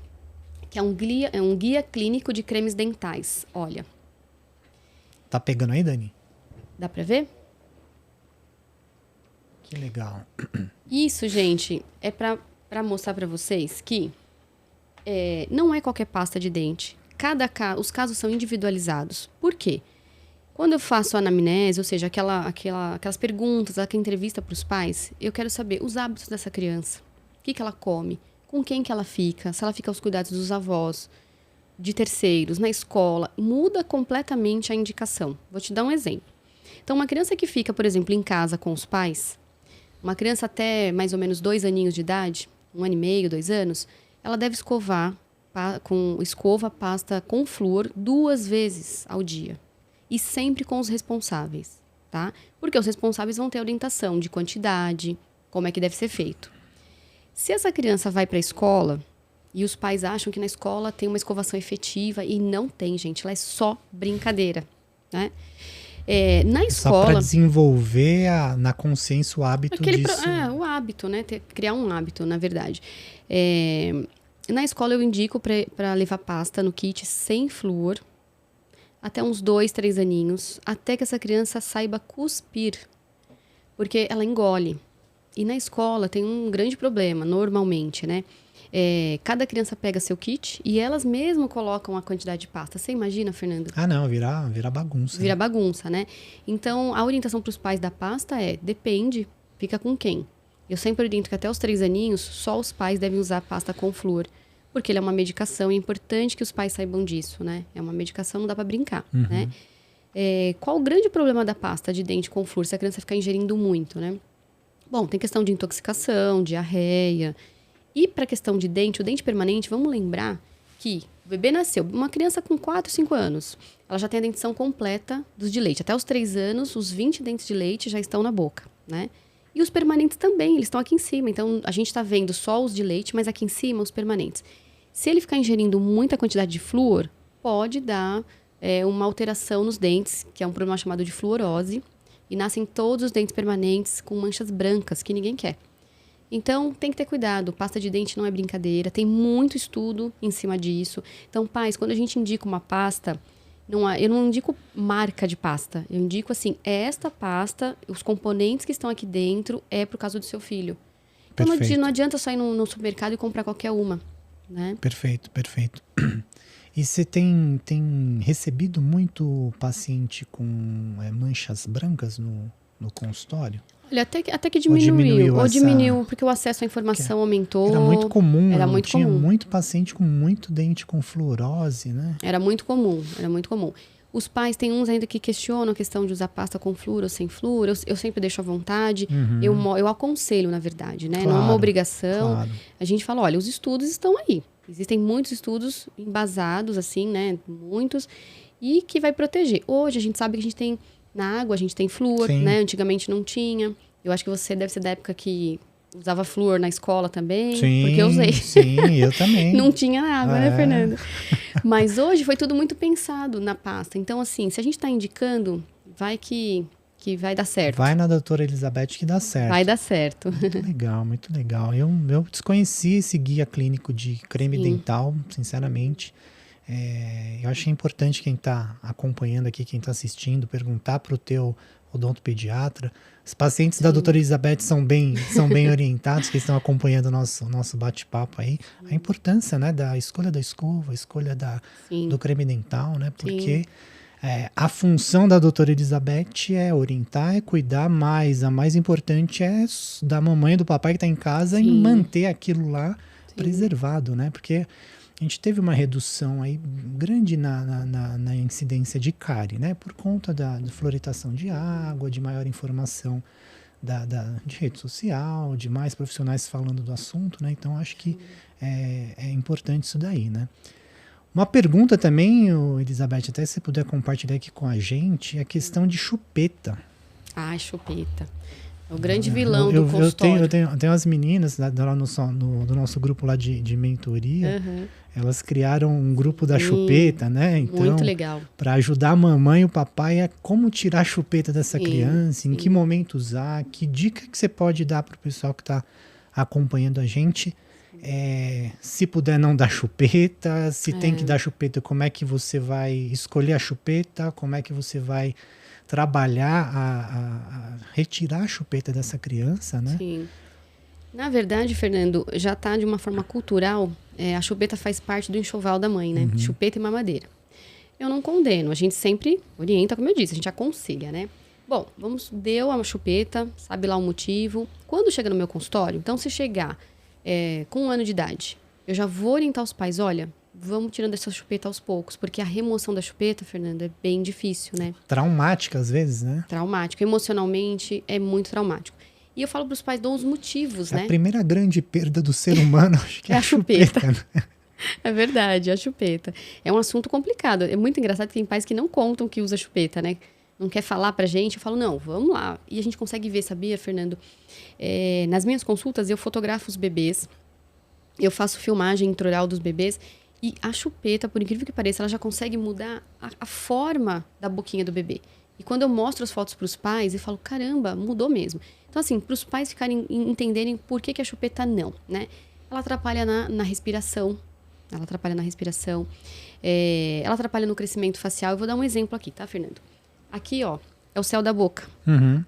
que é um guia clínico de cremes dentais. Olha. Tá pegando aí, Dani? Dá pra ver? Que legal. Isso, gente, é pra mostrar pra vocês que não é qualquer pasta de dente. Os casos são individualizados. Por quê? Quando eu faço a anamnese, ou seja, aquelas perguntas, aquela entrevista para os pais, eu quero saber os hábitos dessa criança. O que ela come, com quem que ela fica, se ela fica aos cuidados dos avós, de terceiros, na escola. Muda completamente a indicação. Vou te dar um exemplo. Então, uma criança que fica, por exemplo, em casa com os pais, uma criança até mais ou menos 2 aninhos de idade, 1 ano e meio, 2 anos, ela deve escovar pasta com flúor 2 vezes ao dia. E sempre com os responsáveis, tá? Porque os responsáveis vão ter orientação de quantidade, como é que deve ser feito. Se essa criança vai para a escola e os pais acham que na escola tem uma escovação efetiva e não tem, gente, ela é só brincadeira, né? Na escola... Só para desenvolver na consciência o hábito disso. O hábito, né? Criar um hábito, na verdade. Na escola eu indico para levar pasta no kit sem flúor, até uns 2, 3 aninhos, até que essa criança saiba cuspir, porque ela engole. E na escola tem um grande problema, normalmente, né? Cada criança pega seu kit e elas mesmas colocam a quantidade de pasta. Você imagina, Fernando? Ah, não, vira bagunça. Vira bagunça, né? Então, a orientação para os pais da pasta depende, fica com quem? Eu sempre oriento que até os 3 aninhos, só os pais devem usar pasta com flúor. Porque ele é uma medicação e é importante que os pais saibam disso, né? É uma medicação, não dá para brincar, né? Qual o grande problema da pasta de dente com flúor se a criança ficar ingerindo muito, né? Bom, tem questão de intoxicação, diarreia. E para a questão de dente, o dente permanente, vamos lembrar que o bebê nasceu, uma criança com 4, 5 anos, ela já tem a dentição completa dos de leite. Até os 3 anos, os 20 dentes de leite já estão na boca, né? E os permanentes também, eles estão aqui em cima. Então, a gente está vendo só os de leite, mas aqui em cima os permanentes. Se ele ficar ingerindo muita quantidade de flúor, pode dar uma alteração nos dentes, que é um problema chamado de fluorose, e nascem todos os dentes permanentes com manchas brancas, que ninguém quer. Então, tem que ter cuidado. Pasta de dente não é brincadeira, tem muito estudo em cima disso. Então, pais, quando a gente indica uma pasta, eu não indico marca de pasta, eu indico assim, esta pasta, os componentes que estão aqui dentro é pro caso do seu filho. Então, não adianta só ir no supermercado e comprar qualquer uma. Né? Perfeito. E você tem recebido muito paciente com manchas brancas no consultório? Olha, até que diminuiu, porque o acesso à informação aumentou. Era muito comum, tinha muito paciente com muito dente com fluorose, né? Era muito comum. Os pais, tem uns ainda que questionam a questão de usar pasta com flúor ou sem flúor. Eu sempre deixo à vontade. Eu aconselho, na verdade, né? Claro, não é uma obrigação. Claro. A gente fala, olha, os estudos estão aí. Existem muitos estudos embasados, assim, né? Muitos. E que vai proteger. Hoje, a gente sabe que a gente tem... Na água, a gente tem flúor, né? Antigamente não tinha. Eu acho que você deve ser da época que usava flúor na escola também. Sim, porque eu usei. Sim, eu também. Não tinha água, né, Fernando? Mas hoje foi tudo muito pensado na pasta. Então, assim, se a gente está indicando, vai que vai dar certo. Vai na doutora Elizabeth que dá certo. Vai dar certo. Muito legal. Eu desconheci esse guia clínico de creme dental, sinceramente. Eu achei importante quem está acompanhando aqui, quem está assistindo, perguntar para o teu odontopediatra. Os pacientes da doutora Elizabeth são bem orientados, que estão acompanhando o nosso bate-papo aí. A importância, né, da escolha da escova, a escolha do creme dental, né? Porque a função da doutora Elizabeth é orientar, é cuidar, mas a mais importante é da mamãe e do papai que está em casa e manter aquilo lá preservado, né? Porque a gente teve uma redução aí grande na incidência de cárie, né? Por conta da fluoridação de água, de maior informação de rede social, de mais profissionais falando do assunto, né? Então, acho que é importante isso daí, né? Uma pergunta também, Elizabeth, até se você puder compartilhar aqui com a gente, é a questão de chupeta. Chupeta. É o grande vilão do consultório. Eu tenho as meninas do nosso grupo lá de mentoria, elas criaram um grupo da chupeta, né? Então, muito legal. Para ajudar a mamãe e o papai a como tirar a chupeta dessa criança, em que momento usar, que dica que você pode dar para o pessoal que está acompanhando a gente Se puder não dar chupeta, se tem que dar chupeta, como é que você vai escolher a chupeta, como é que você vai trabalhar a retirar a chupeta dessa criança, né? Sim. Na verdade, Fernando, já está de uma forma cultural, a chupeta faz parte do enxoval da mãe, né? Chupeta e mamadeira. Eu não condeno, a gente sempre orienta, como eu disse, a gente aconselha, né? Bom, deu a chupeta, sabe lá o motivo. Quando chega no meu consultório, então se chegar com 1 ano de idade, eu já vou orientar os pais, olha, vamos tirando essa chupeta aos poucos, porque a remoção da chupeta, Fernando, é bem difícil, né? Traumática às vezes, né? Traumático, emocionalmente é muito traumático. E eu falo para os pais, dou os motivos, né? A primeira grande perda do ser humano, acho que é a chupeta. Né? É verdade, a chupeta. É um assunto complicado. É muito engraçado que tem pais que não contam que usa chupeta, né? Não quer falar pra gente. Eu falo, não, vamos lá. E a gente consegue ver, sabia, Fernando? Nas minhas consultas, eu fotografo os bebês. Eu faço filmagem intraoral dos bebês. E a chupeta, por incrível que pareça, ela já consegue mudar a forma da boquinha do bebê. E quando eu mostro as fotos para os pais, eu falo, caramba, mudou mesmo. Então, assim, para os pais entenderem por que a chupeta não, né? Ela atrapalha na respiração. Ela atrapalha na respiração. Ela atrapalha no crescimento facial. Eu vou dar um exemplo aqui, tá, Fernando? Aqui, ó, é o céu da boca.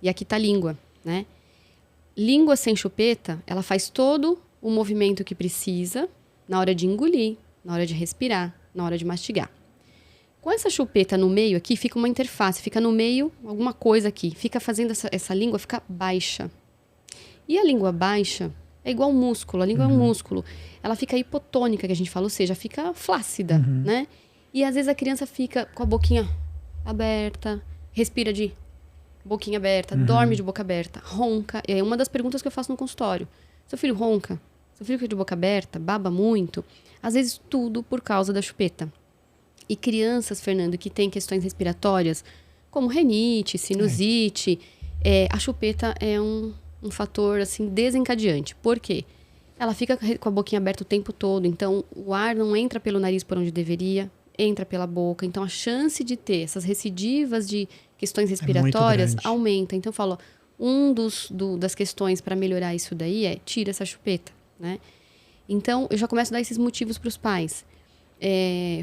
E aqui tá a língua, né? Língua sem chupeta, ela faz todo o movimento que precisa na hora de engolir, na hora de respirar, na hora de mastigar. Com essa chupeta no meio aqui, fica uma interface, fica no meio alguma coisa aqui, fica fazendo essa língua ficar baixa. E a língua baixa é igual músculo, a língua é um músculo. Ela fica hipotônica, que a gente fala, ou seja, fica flácida, né? E às vezes a criança fica com a boquinha aberta, respira de boquinha aberta, dorme de boca aberta, ronca. É uma das perguntas que eu faço no consultório. Seu filho ronca? Seu filho fica de boca aberta? Baba muito? Às vezes tudo por causa da chupeta. E crianças, Fernando, que têm questões respiratórias, como rinite, sinusite, a chupeta é um fator, assim, desencadeante. Por quê? Ela fica com a boquinha aberta o tempo todo, então o ar não entra pelo nariz por onde deveria, entra pela boca. Então a chance de ter essas recidivas de questões respiratórias aumenta. Então eu falo, das questões para melhorar isso daí tira essa chupeta, né? Então eu já começo a dar esses motivos para os pais.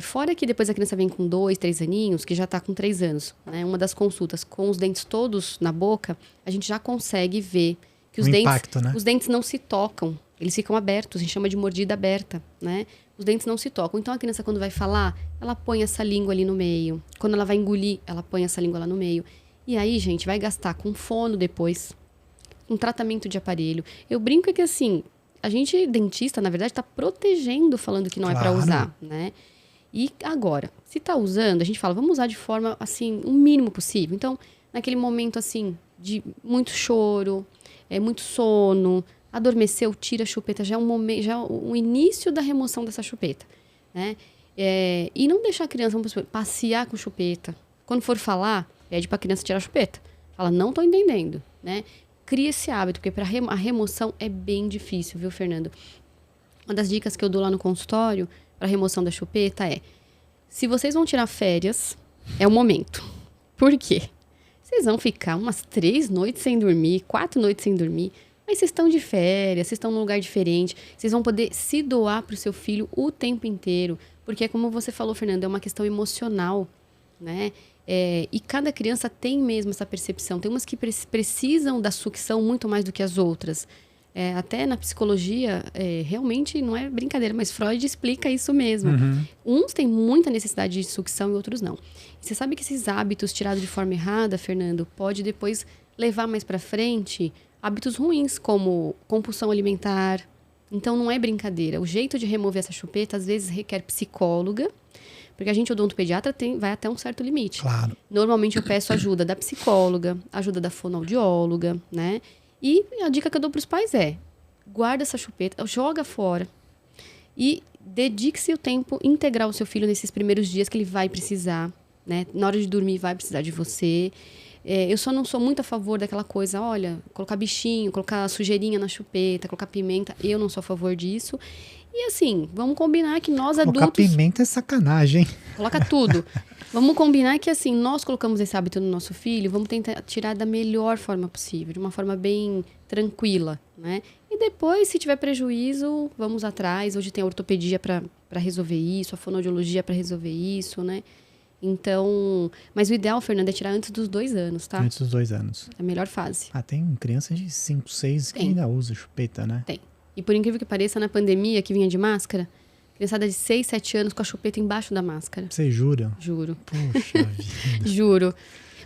Fora que depois a criança vem com 2, 3 aninhos, que já está com 3 anos, né? Uma das consultas com os dentes todos na boca, a gente já consegue ver que os dentes não se tocam, eles ficam abertos, a gente chama de mordida aberta, né? Os dentes não se tocam. Então a criança, quando vai falar, ela põe essa língua ali no meio. Quando ela vai engolir, ela põe essa língua lá no meio. E aí, gente, vai gastar com fono depois, com tratamento de aparelho. Eu brinco que assim, a gente, dentista, na verdade, está protegendo, falando que não é para usar, né? E agora, se está usando, a gente fala, vamos usar de forma, assim, o mínimo possível. Então, naquele momento, assim, de muito choro, muito sono, adormeceu, tira a chupeta, já é o início da remoção dessa chupeta, né? E não deixar a criança passear com chupeta. Quando for falar, pede para a criança tirar a chupeta. Fala, não estou entendendo, né? Cria esse hábito, porque a remoção é bem difícil, viu, Fernando? Uma das dicas que eu dou lá no consultório para remoção da chupeta se vocês vão tirar férias, é o momento. Por quê? Vocês vão ficar umas 3 noites sem dormir, 4 noites sem dormir, mas vocês estão de férias, vocês estão num lugar diferente, vocês vão poder se doar para o seu filho o tempo inteiro, porque como você falou, Fernando, é uma questão emocional, né? E cada criança tem mesmo essa percepção. Tem umas que precisam da sucção muito mais do que as outras. Até na psicologia, realmente não é brincadeira, mas Freud explica isso mesmo. Uns têm muita necessidade de sucção e outros não. E você sabe que esses hábitos tirados de forma errada, Fernando, pode depois levar mais para frente hábitos ruins, como compulsão alimentar. Então não é brincadeira. O jeito de remover essa chupeta, às vezes, requer psicóloga, porque a gente, odontopediatra, vai até um certo limite. Claro. Normalmente eu peço ajuda da psicóloga, ajuda da fonoaudióloga, né? E a dica que eu dou para os pais guarda essa chupeta, joga fora e dedique-se o tempo integral ao seu filho nesses primeiros dias que ele vai precisar, né? Na hora de dormir vai precisar de você. Eu só não sou muito a favor daquela coisa, olha, colocar bichinho, colocar sujeirinha na chupeta, colocar pimenta. Eu não sou a favor disso. E assim, vamos combinar que nós adultos... Colocar pimenta é sacanagem, hein? Coloca tudo. Vamos combinar que assim, nós colocamos esse hábito no nosso filho, vamos tentar tirar da melhor forma possível, de uma forma bem tranquila, né? E depois, se tiver prejuízo, vamos atrás. Hoje tem a ortopedia para resolver isso, a fonoaudiologia para resolver isso, né? Então, mas o ideal, Fernanda, é tirar antes dos 2 anos, tá? Antes dos 2 anos. É a melhor fase. Tem criança de 5, 6 que ainda usa chupeta, né? Tem. E por incrível que pareça, na pandemia, que vinha de máscara, criançada de 6, 7 anos com a chupeta embaixo da máscara. Você jura? Juro. Puxa vida. Juro.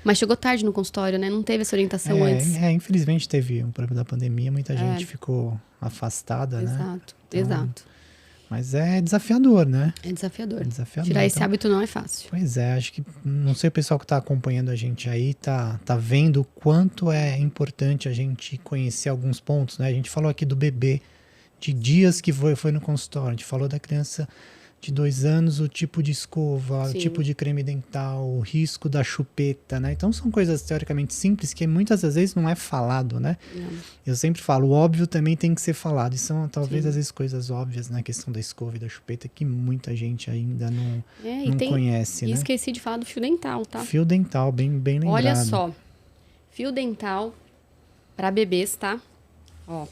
Mas chegou tarde no consultório, né? Não teve essa orientação antes. Infelizmente teve um problema da pandemia, muita gente ficou afastada, né? Exato, Então, exato. Mas é desafiador, né? É desafiador. É desafiador. Tirar esse hábito não é fácil. Pois é, acho que, não sei, o pessoal que está acompanhando a gente aí tá vendo o quanto é importante a gente conhecer alguns pontos, né? A gente falou aqui do bebê, de dias que foi no consultório, a gente falou da criança de 2 anos, o tipo de escova, Sim. o tipo de creme dental, o risco da chupeta, né? Então são coisas teoricamente simples que muitas das vezes não é falado, né? Não. Eu sempre falo, o óbvio também tem que ser falado. E são talvez Sim. às vezes coisas óbvias na questão da escova e da chupeta que muita gente ainda não conhece, E né? esqueci de falar do fio dental, tá? Fio dental, bem lembrado. Olha só, fio dental para bebês, tá? Ó.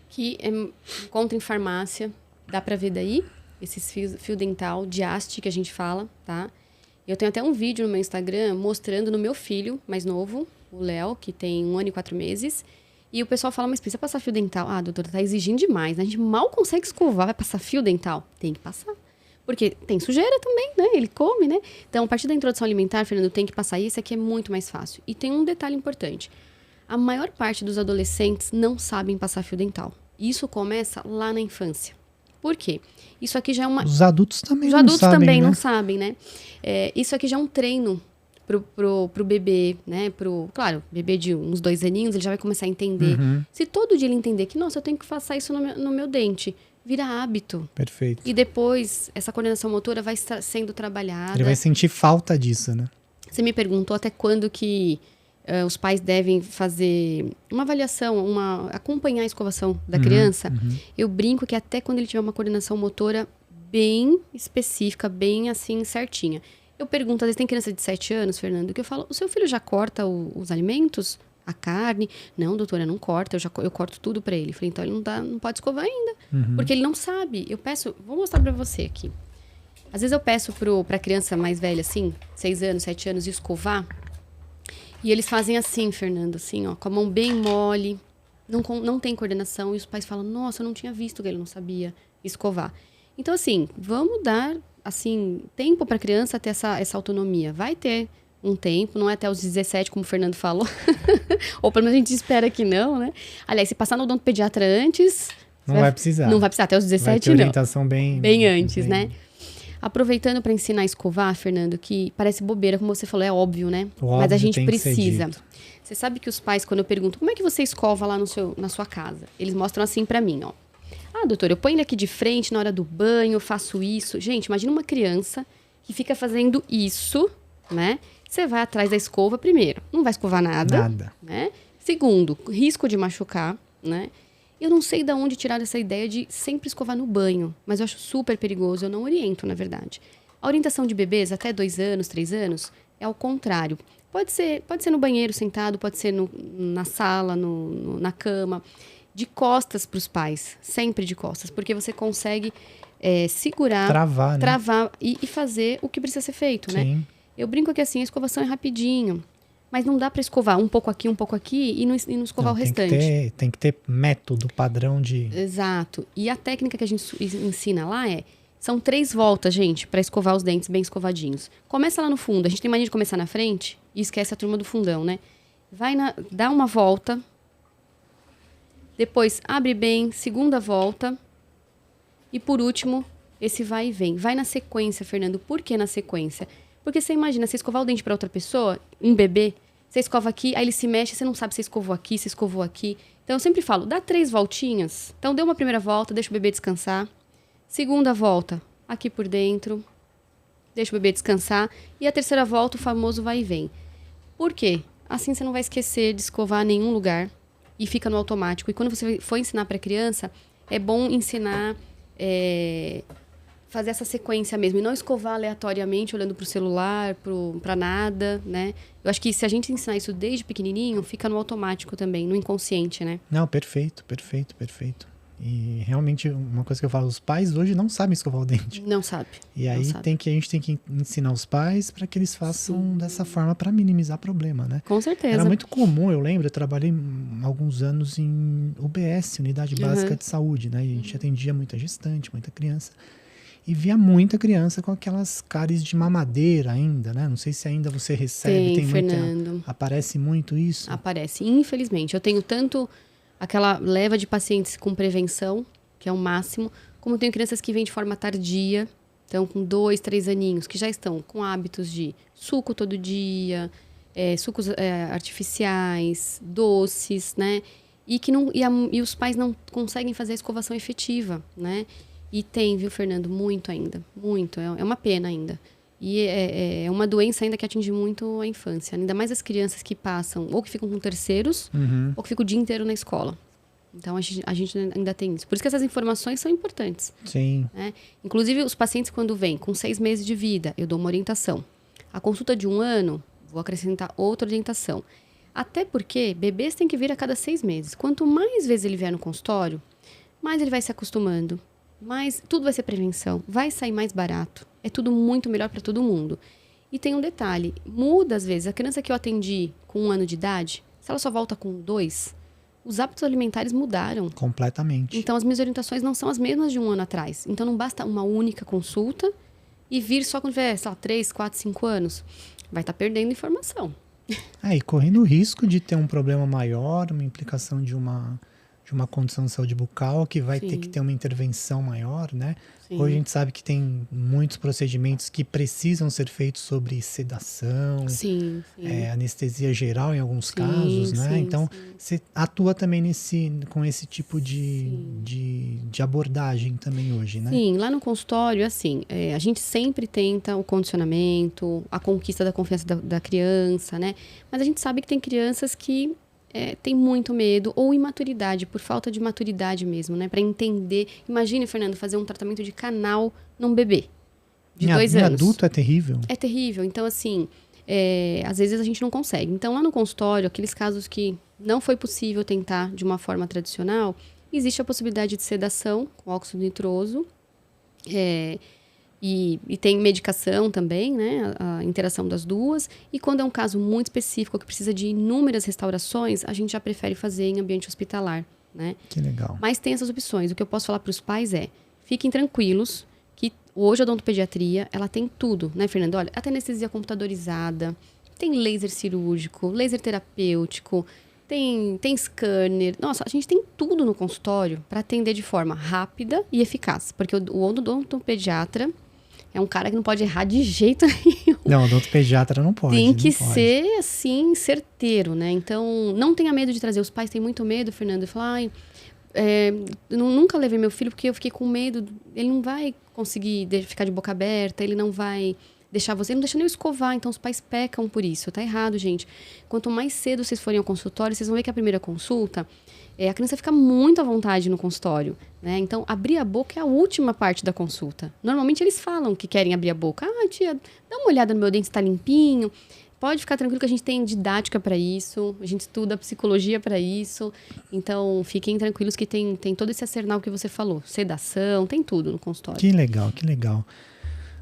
Que encontra em farmácia, dá para ver daí, esses fio dental de haste que a gente fala, tá? Eu tenho até um vídeo no meu Instagram mostrando no meu filho mais novo, o Léo, que tem 1 ano e 4 meses. E o pessoal fala, mas precisa passar fio dental? Ah, doutora, tá exigindo demais, né? A gente mal consegue escovar, vai passar fio dental? Tem que passar. Porque tem sujeira também, né? Ele come, né? Então, a partir da introdução alimentar, Fernando, tem que passar isso. Esse aqui é muito mais fácil. E tem um detalhe importante. A maior parte dos adolescentes não sabem passar fio dental. Isso começa lá na infância. Por quê? Isso aqui já é uma... Os adultos também Os não adultos sabem, também né? não sabem, né? Isso aqui já é um treino pro bebê, né? Claro, bebê de uns 2 aninhos, ele já vai começar a entender. Se todo dia ele entender que, nossa, eu tenho que passar isso no meu dente, vira hábito. Perfeito. E depois, essa coordenação motora vai estar sendo trabalhada. Ele vai sentir falta disso, né? Você me perguntou até quando que os pais devem fazer uma avaliação, acompanhar a escovação da criança. Eu brinco que até quando ele tiver uma coordenação motora bem específica, bem assim, certinha. Eu pergunto, às vezes tem criança de 7 anos, Fernando, que eu falo, o seu filho já corta os alimentos? A carne? Não, doutora, não corta, eu corto tudo pra ele. Falei, então ele não pode escovar ainda, porque ele não sabe. Eu peço, vou mostrar pra você aqui. Às vezes eu peço pra criança mais velha, assim, 6 anos, 7 anos, escovar, e eles fazem assim, Fernando, assim, ó, com a mão bem mole, não tem coordenação, e os pais falam, nossa, eu não tinha visto que ele não sabia escovar. Então, assim, vamos dar, assim, tempo para a criança ter essa autonomia. Vai ter um tempo, não é até os 17, como o Fernando falou. Ou pelo menos a gente espera que não, né? Aliás, se passar no odontopediatra antes... Não vai precisar. Não vai precisar, até os 17 vai ter não. orientação bem antes, né? Aproveitando para ensinar a escovar, Fernando, que parece bobeira, como você falou, é óbvio, né? Mas a gente precisa. Você sabe que os pais, quando eu pergunto, como é que você escova lá na sua casa? Eles mostram assim para mim, ó. Ah, doutora, eu ponho ele aqui de frente na hora do banho, eu faço isso. Gente, imagina uma criança que fica fazendo isso, né? Você vai atrás da escova, primeiro, não vai escovar nada. Né? Segundo, risco de machucar, né? Eu não sei de onde tirar essa ideia de sempre escovar no banho, mas eu acho super perigoso, eu não oriento, na verdade. A orientação de bebês até 2 anos, 3 anos, é ao contrário. Pode ser no banheiro sentado, pode ser na sala, na cama, de costas para os pais, sempre de costas, porque você consegue segurar, travar e fazer o que precisa ser feito, Sim. né? Eu brinco que assim, a escovação é rapidinho. Mas não dá para escovar um pouco aqui e não escovar o restante. Tem que ter método, padrão de... Exato. E a técnica que a gente ensina lá são 3 voltas, gente, para escovar os dentes bem escovadinhos. Começa lá no fundo. A gente tem mania de começar na frente e esquece a turma do fundão, né? Dá uma volta. Depois, abre bem, segunda volta. E por último, esse vai e vem. Vai na sequência, Fernando. Por que na sequência? Porque você imagina, você escovar o dente para outra pessoa, um bebê, você escova aqui, aí ele se mexe, você não sabe se escovou aqui, se escovou aqui. Então, eu sempre falo, dá 3 voltinhas. Então, deu uma primeira volta, deixa o bebê descansar. Segunda volta, aqui por dentro. Deixa o bebê descansar. E a terceira volta, o famoso vai e vem. Por quê? Assim você não vai esquecer de escovar em nenhum lugar e fica no automático. E quando você for ensinar para a criança, é bom ensinar... fazer essa sequência mesmo e não escovar aleatoriamente olhando para o celular, para nada, né? Eu acho que se a gente ensinar isso desde pequenininho, fica no automático também, no inconsciente, né? Não, perfeito. E realmente, uma coisa que eu falo, os pais hoje não sabem escovar o dente. Não sabe. E aí a gente tem que ensinar os pais para que eles façam dessa forma para minimizar problema, né? Com certeza. Era muito comum, eu lembro, eu trabalhei alguns anos em UBS, Unidade Básica de Saúde, né? E a gente atendia muita gestante, muita criança. E via muita criança com aquelas cáries de mamadeira ainda, né? Não sei se ainda você recebe. Tem Fernando. Aparece muito isso? Aparece, infelizmente. Eu tenho tanto aquela leva de pacientes com prevenção, que é o máximo, como tenho crianças que vêm de forma tardia, então com 2, 3 aninhos, que já estão com hábitos de suco todo dia, sucos artificiais, doces, né? E os pais não conseguem fazer a escovação efetiva, né? E tem, viu, Fernando? Muito ainda. Muito. É uma pena ainda. E é uma doença ainda que atinge muito a infância. Ainda mais as crianças que passam, ou que ficam com terceiros, ou que ficam o dia inteiro na escola. Então, a gente ainda tem isso. Por isso que essas informações são importantes. Sim. Né? Inclusive, os pacientes, quando vêm com 6 meses de vida, eu dou uma orientação. A consulta de 1 ano, vou acrescentar outra orientação. Até porque bebês têm que vir a cada 6 meses. Quanto mais vezes ele vier no consultório, mais ele vai se acostumando. Mas tudo vai ser prevenção, vai sair mais barato. É tudo muito melhor para todo mundo. E tem um detalhe, muda às vezes. A criança que eu atendi com 1 ano de idade, se ela só volta com 2, os hábitos alimentares mudaram. Completamente. Então as minhas orientações não são as mesmas de 1 ano atrás. Então não basta uma única consulta e vir só quando tiver, sei lá, 3, 4, 5 anos. Vai estar perdendo informação. E correndo o risco de ter um problema maior, uma implicação de uma condição de saúde bucal que vai ter que ter uma intervenção maior, né? Sim. Hoje a gente sabe que tem muitos procedimentos que precisam ser feitos sobre sedação, anestesia geral em alguns casos, né? Então, você atua também com esse tipo de abordagem também hoje, né? Sim, lá no consultório, assim, a gente sempre tenta o condicionamento, a conquista da confiança da criança, né? Mas a gente sabe que tem crianças que tem muito medo ou imaturidade, por falta de maturidade mesmo, né? Para entender. Imagine, Fernando, fazer um tratamento de canal num bebê de 2 anos. Adulto é terrível. É terrível. Então, assim, às vezes a gente não consegue. Então, lá no consultório, aqueles casos que não foi possível tentar de uma forma tradicional, existe a possibilidade de sedação com óxido nitroso. E tem medicação também, né? A interação das duas. E quando é um caso muito específico, que precisa de inúmeras restaurações, a gente já prefere fazer em ambiente hospitalar, né? Que legal. Mas tem essas opções. O que eu posso falar para os pais fiquem tranquilos, que hoje a odontopediatria, ela tem tudo, né, Fernando? Olha, até anestesia computadorizada, tem laser cirúrgico, laser terapêutico, tem scanner. Nossa, a gente tem tudo no consultório para atender de forma rápida e eficaz. Porque o odontopediatra é um cara que não pode errar de jeito nenhum. Não, o odontopediatra não pode. Tem que ser, assim, certeiro, né? Então, não tenha medo de trazer. Os pais têm muito medo, Fernando. Falar, eu nunca levei meu filho porque eu fiquei com medo. Ele não vai conseguir ficar de boca aberta, ele não vai deixar você... Ele não deixa nem eu escovar, então os pais pecam por isso. Tá errado, gente. Quanto mais cedo vocês forem ao consultório, vocês vão ver que a primeira consulta... a criança fica muito à vontade no consultório, né? Então, abrir a boca é a última parte da consulta. Normalmente, eles falam que querem abrir a boca. Tia, dá uma olhada no meu dente, está limpinho. Pode ficar tranquilo que a gente tem didática para isso. A gente estuda psicologia para isso. Então, fiquem tranquilos que tem todo esse arsenal que você falou. Sedação, tem tudo no consultório. Que legal, que legal.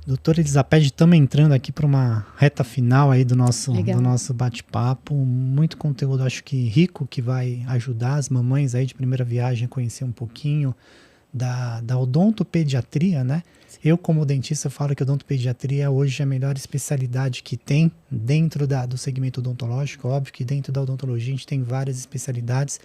Doutora Elisapede, estamos entrando aqui para uma reta final aí do nosso bate-papo. Muito conteúdo, acho que rico, que vai ajudar as mamães aí de primeira viagem a conhecer um pouquinho da odontopediatria, né? Sim. Eu, como dentista, falo que a odontopediatria hoje é a melhor especialidade que tem dentro do segmento odontológico. Óbvio que dentro da odontologia a gente tem várias especialidades.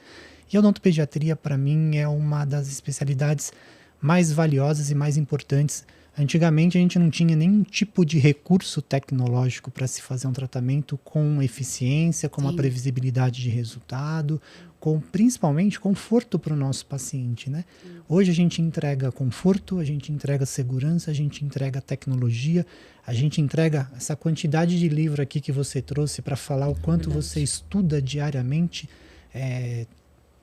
E a odontopediatria, para mim, é uma das especialidades mais valiosas e mais importantes. Antigamente a gente não tinha nenhum tipo de recurso tecnológico para se fazer um tratamento com eficiência, com uma previsibilidade de resultado, com principalmente conforto para o nosso paciente, né? Hoje a gente entrega conforto, a gente entrega segurança, a gente entrega tecnologia, a gente entrega essa quantidade de livro aqui que você trouxe para falar o quanto você estuda diariamente.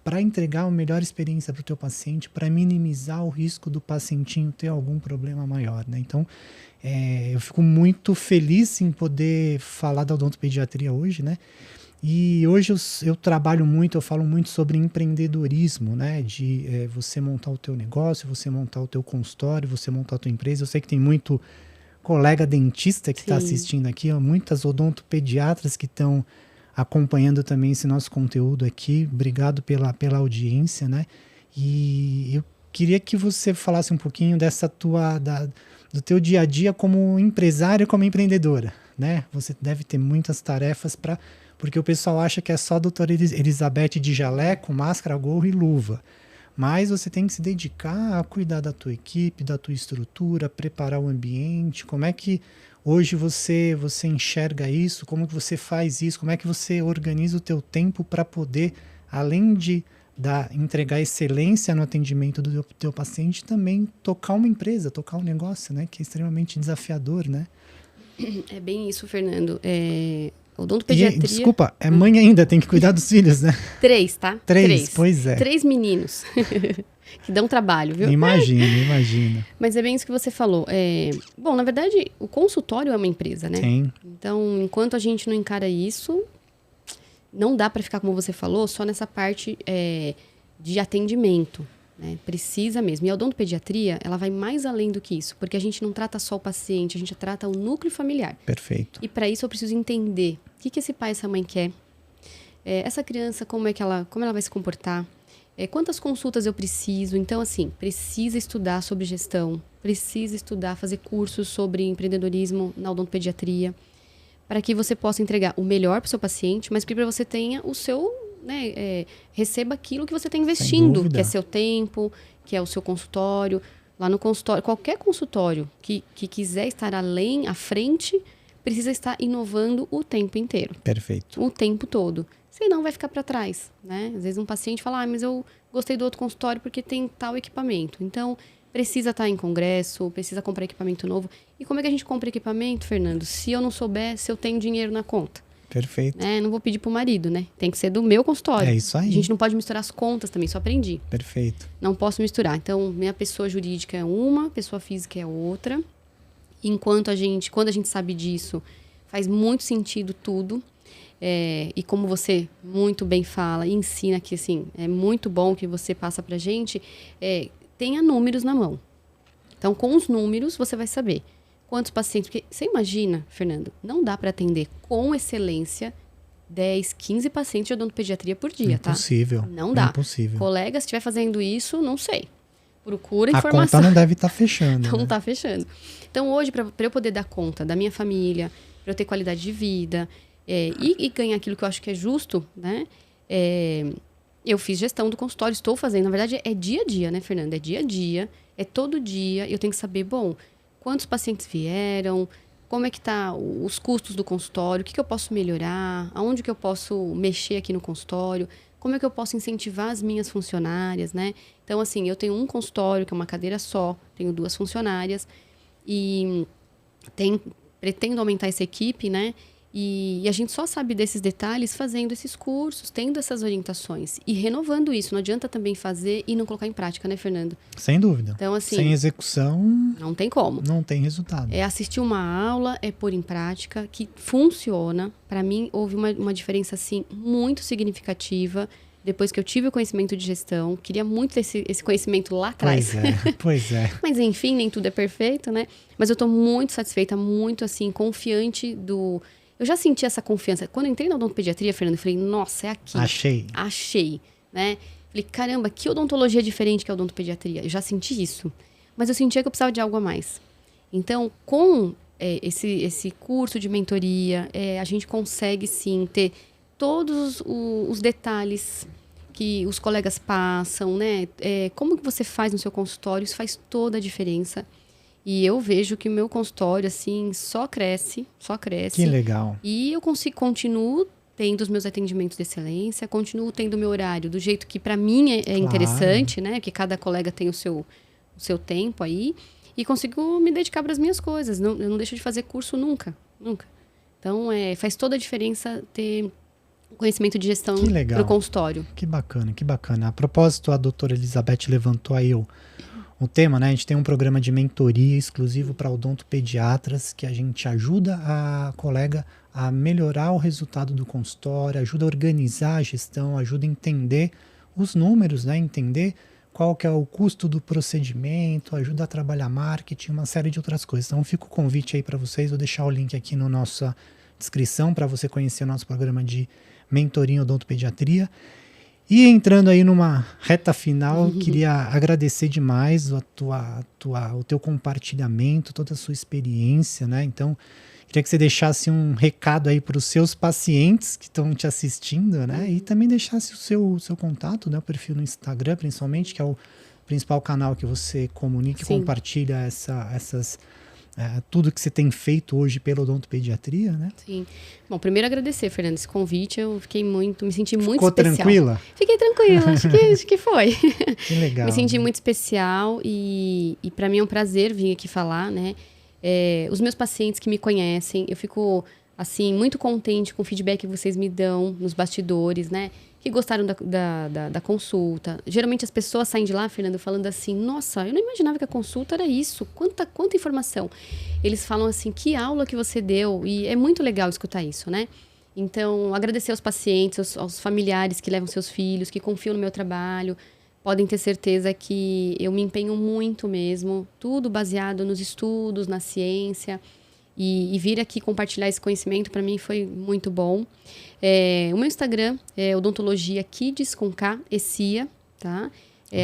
para entregar a melhor experiência para o teu paciente, para minimizar o risco do pacientinho ter algum problema maior, né? Então, eu fico muito feliz em poder falar da odontopediatria hoje, né? E hoje eu trabalho muito, eu falo muito sobre empreendedorismo, né? De você montar o teu negócio, você montar o teu consultório, você montar a tua empresa. Eu sei que tem muito colega dentista que está assistindo aqui, ó, muitas odontopediatras que estão acompanhando também esse nosso conteúdo aqui. Obrigado pela audiência, né? E eu queria que você falasse um pouquinho dessa do teu dia a dia como empresária, como empreendedora, né? Você deve ter muitas tarefas porque o pessoal acha que é só a doutora Elizabeth de jaleco, máscara, gorro e luva. Mas você tem que se dedicar a cuidar da tua equipe, da tua estrutura, preparar o ambiente. Como é que hoje você enxerga isso? Como que você faz isso? Como é que você organiza o teu tempo para poder, além de entregar excelência no atendimento do teu paciente, também tocar uma empresa, tocar um negócio, né? Que é extremamente desafiador, né? É bem isso, Fernando. Odontopediatria... Desculpa, é mãe ainda, tem que cuidar dos filhos, né? 3, tá? 3, pois é. 3 meninos que dão trabalho, viu? Imagina. Mas é bem isso que você falou. Bom, na verdade, o consultório é uma empresa, né? Sim. Então, enquanto a gente não encara isso, não dá para ficar, como você falou, só nessa parte de atendimento. Né? Precisa mesmo. E a odontopediatria, ela vai mais além do que isso, porque a gente não trata só o paciente, a gente trata o núcleo familiar. Perfeito. E para isso eu preciso entender o que esse pai e essa mãe quer, essa criança, como ela vai se comportar, quantas consultas eu preciso. Então, assim, precisa estudar sobre gestão, precisa estudar, fazer cursos sobre empreendedorismo na odontopediatria, para que você possa entregar o melhor para o seu paciente, mas que para você tenha o seu... receba aquilo que você está investindo, que é seu tempo, que é o seu consultório. Lá no consultório, qualquer consultório que quiser estar à frente, precisa estar inovando o tempo inteiro. Perfeito. O tempo todo. Senão vai ficar para trás, né? Às vezes um paciente fala, mas eu gostei do outro consultório porque tem tal equipamento. Então, precisa estar em congresso, precisa comprar equipamento novo. E como é que a gente compra equipamento, Fernando? Se eu não souber, se eu tenho dinheiro na conta. Perfeito. Não vou pedir pro marido, né? Tem que ser do meu consultório. É isso aí. A gente não pode misturar as contas também, só aprendi. Perfeito. Não posso misturar. Então, minha pessoa jurídica é uma, pessoa física é outra. Quando a gente sabe disso, faz muito sentido tudo. E como você muito bem fala e ensina que, assim, é muito bom que você passa pra gente, tenha números na mão. Então, com os números, você vai saber quantos pacientes... Porque você imagina, Fernando, não dá para atender com excelência 10, 15 pacientes de odontopediatria por dia, tá? Impossível. Não dá. Impossível. Colega, se estiver fazendo isso, não sei. Procura informação. A conta não deve estar fechando. Não está fechando. Então, hoje, para eu poder dar conta da minha família, para eu ter qualidade de vida e ganhar aquilo que eu acho que é justo, né? Eu fiz gestão do consultório, estou fazendo. Na verdade, é dia a dia, né, Fernando? É dia a dia, é todo dia. Eu tenho que saber, quantos pacientes vieram, como é que tá os custos do consultório, o que eu posso melhorar, aonde que eu posso mexer aqui no consultório, como é que eu posso incentivar as minhas funcionárias, né? Então, assim, eu tenho um consultório, que é uma cadeira só, tenho 2 funcionárias e pretendo aumentar essa equipe, né? E a gente só sabe desses detalhes fazendo esses cursos, tendo essas orientações e renovando isso. Não adianta também fazer e não colocar em prática, né, Fernando? Sem dúvida. Então, assim, sem execução... Não tem como. Não tem resultado. Assistir uma aula, pôr em prática, que funciona. Para mim, houve uma diferença, assim, muito significativa depois que eu tive o conhecimento de gestão. Queria muito ter esse conhecimento lá atrás. Pois é. Mas, enfim, nem tudo é perfeito, né? Mas eu estou muito satisfeita, muito, assim, confiante do... Eu já senti essa confiança. Quando eu entrei na odontopediatria, Fernando, eu falei, nossa, é aqui. Achei, né? Falei, caramba, que odontologia diferente que é a odontopediatria. Eu já senti isso. Mas eu sentia que eu precisava de algo a mais. Então, com esse curso de mentoria, a gente consegue, sim, ter todos os detalhes que os colegas passam, né? Como que você faz no seu consultório, isso faz toda a diferença. E eu vejo que o meu consultório, assim, só cresce. Que legal. E eu continuo tendo os meus atendimentos de excelência, continuo tendo o meu horário do jeito que para mim é interessante, né? Que cada colega tem o seu tempo aí. E consigo me dedicar para as minhas coisas. Eu não deixo de fazer curso nunca. Então, faz toda a diferença ter conhecimento de gestão para o consultório. Que bacana, que bacana. A propósito, a doutora Elizabeth levantou aí o tema, né? A gente tem um programa de mentoria exclusivo para odontopediatras, que a gente ajuda a colega a melhorar o resultado do consultório, ajuda a organizar a gestão, ajuda a entender os números, né? Entender qual que é o custo do procedimento, ajuda a trabalhar marketing, uma série de outras coisas. Então fica o convite aí para vocês, vou deixar o link aqui na nossa descrição para você conhecer o nosso programa de mentoria em odontopediatria. E entrando aí numa reta final, queria agradecer demais o teu compartilhamento, toda a sua experiência, né? Então, queria que você deixasse um recado aí para os seus pacientes que estão te assistindo, né? E também deixasse o seu contato, né? O perfil no Instagram, principalmente, que é o principal canal que você comunica e compartilha tudo que você tem feito hoje pela odontopediatria, né? Sim. Bom, primeiro agradecer, Fernando, esse convite. Eu me senti muito Ficou especial. Tranquila? Fiquei tranquila, acho que foi. Que legal. Me senti muito especial e para mim é um prazer vir aqui falar, né? Os meus pacientes que me conhecem, eu fico, assim, muito contente com o feedback que vocês me dão nos bastidores, né? Que gostaram da consulta. Geralmente as pessoas saem de lá, Fernando, falando assim, nossa, eu não imaginava que a consulta era isso, quanta informação. Eles falam assim, que aula que você deu, e é muito legal escutar isso, né? Então, agradecer aos pacientes, aos familiares que levam seus filhos, que confiam no meu trabalho, podem ter certeza que eu me empenho muito mesmo, tudo baseado nos estudos, na ciência. E vir aqui compartilhar esse conhecimento para mim foi muito bom. O meu Instagram é Odontologia Kids com K, Cia, tá?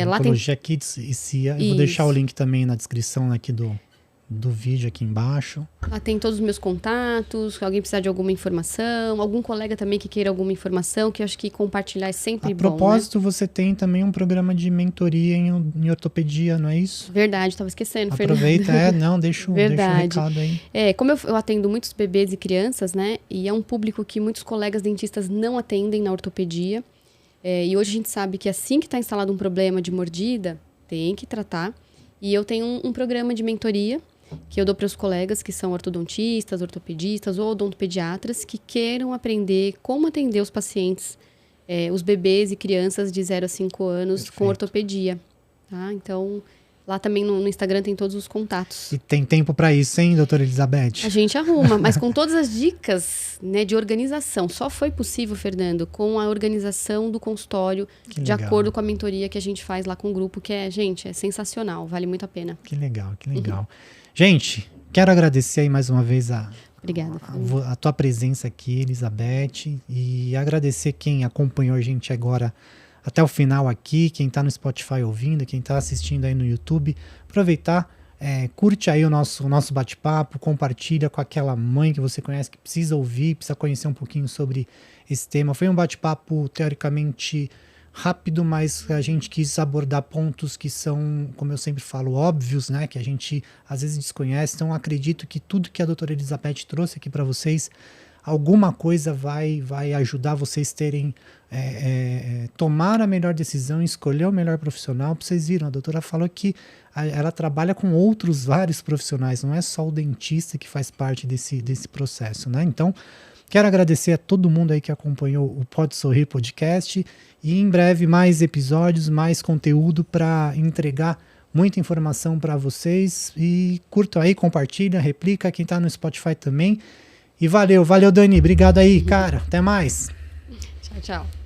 Odontologia Kids e Cia. Eu vou deixar o link também na descrição aqui do vídeo aqui embaixo. Lá tem todos os meus contatos, se alguém precisar de alguma informação, algum colega também que queira alguma informação, que eu acho que compartilhar é sempre bom. A propósito, né? Você tem também um programa de mentoria em ortopedia, não é isso? Verdade, estava esquecendo, Fernando. Aproveita, deixa o recado aí. Como eu atendo muitos bebês e crianças, né? E é um público que muitos colegas dentistas não atendem na ortopedia. E hoje a gente sabe que assim que está instalado um problema de mordida, tem que tratar. E eu tenho um programa de mentoria que eu dou para os colegas que são ortodontistas, ortopedistas ou odontopediatras que queiram aprender como atender os pacientes, os bebês e crianças de 0 a 5 anos. Perfeito. Com ortopedia. Tá? Então, lá também no Instagram tem todos os contatos. E tem tempo para isso, hein, doutora Elizabeth? A gente arruma, mas com todas as dicas, né, de organização. Só foi possível, Fernando, com a organização do consultório, de acordo com a mentoria que a gente faz lá com o grupo, que é sensacional, vale muito a pena. Que legal, que legal. Gente, quero agradecer aí mais uma vez Obrigada, a tua presença aqui, Elizabeth, e agradecer quem acompanhou a gente agora até o final aqui, quem está no Spotify ouvindo, quem está assistindo aí no YouTube. Aproveitar, curte aí o nosso bate-papo, compartilha com aquela mãe que você conhece, que precisa ouvir, precisa conhecer um pouquinho sobre esse tema. Foi um bate-papo teoricamente rápido, mas a gente quis abordar pontos que são, como eu sempre falo, óbvios, né? Que a gente às vezes desconhece. Então acredito que tudo que a doutora Elizabeth trouxe aqui para vocês, alguma coisa vai ajudar vocês terem, tomar a melhor decisão, escolher o melhor profissional. Vocês viram, a doutora falou que ela trabalha com outros vários profissionais, não é só o dentista que faz parte desse processo, né? Então, quero agradecer a todo mundo aí que acompanhou o Pode Sorrir Podcast e em breve mais episódios, mais conteúdo para entregar muita informação para vocês. E curta aí, compartilha, replica, quem está no Spotify também. E valeu, Dani, obrigado aí, cara, até mais. Tchau, tchau.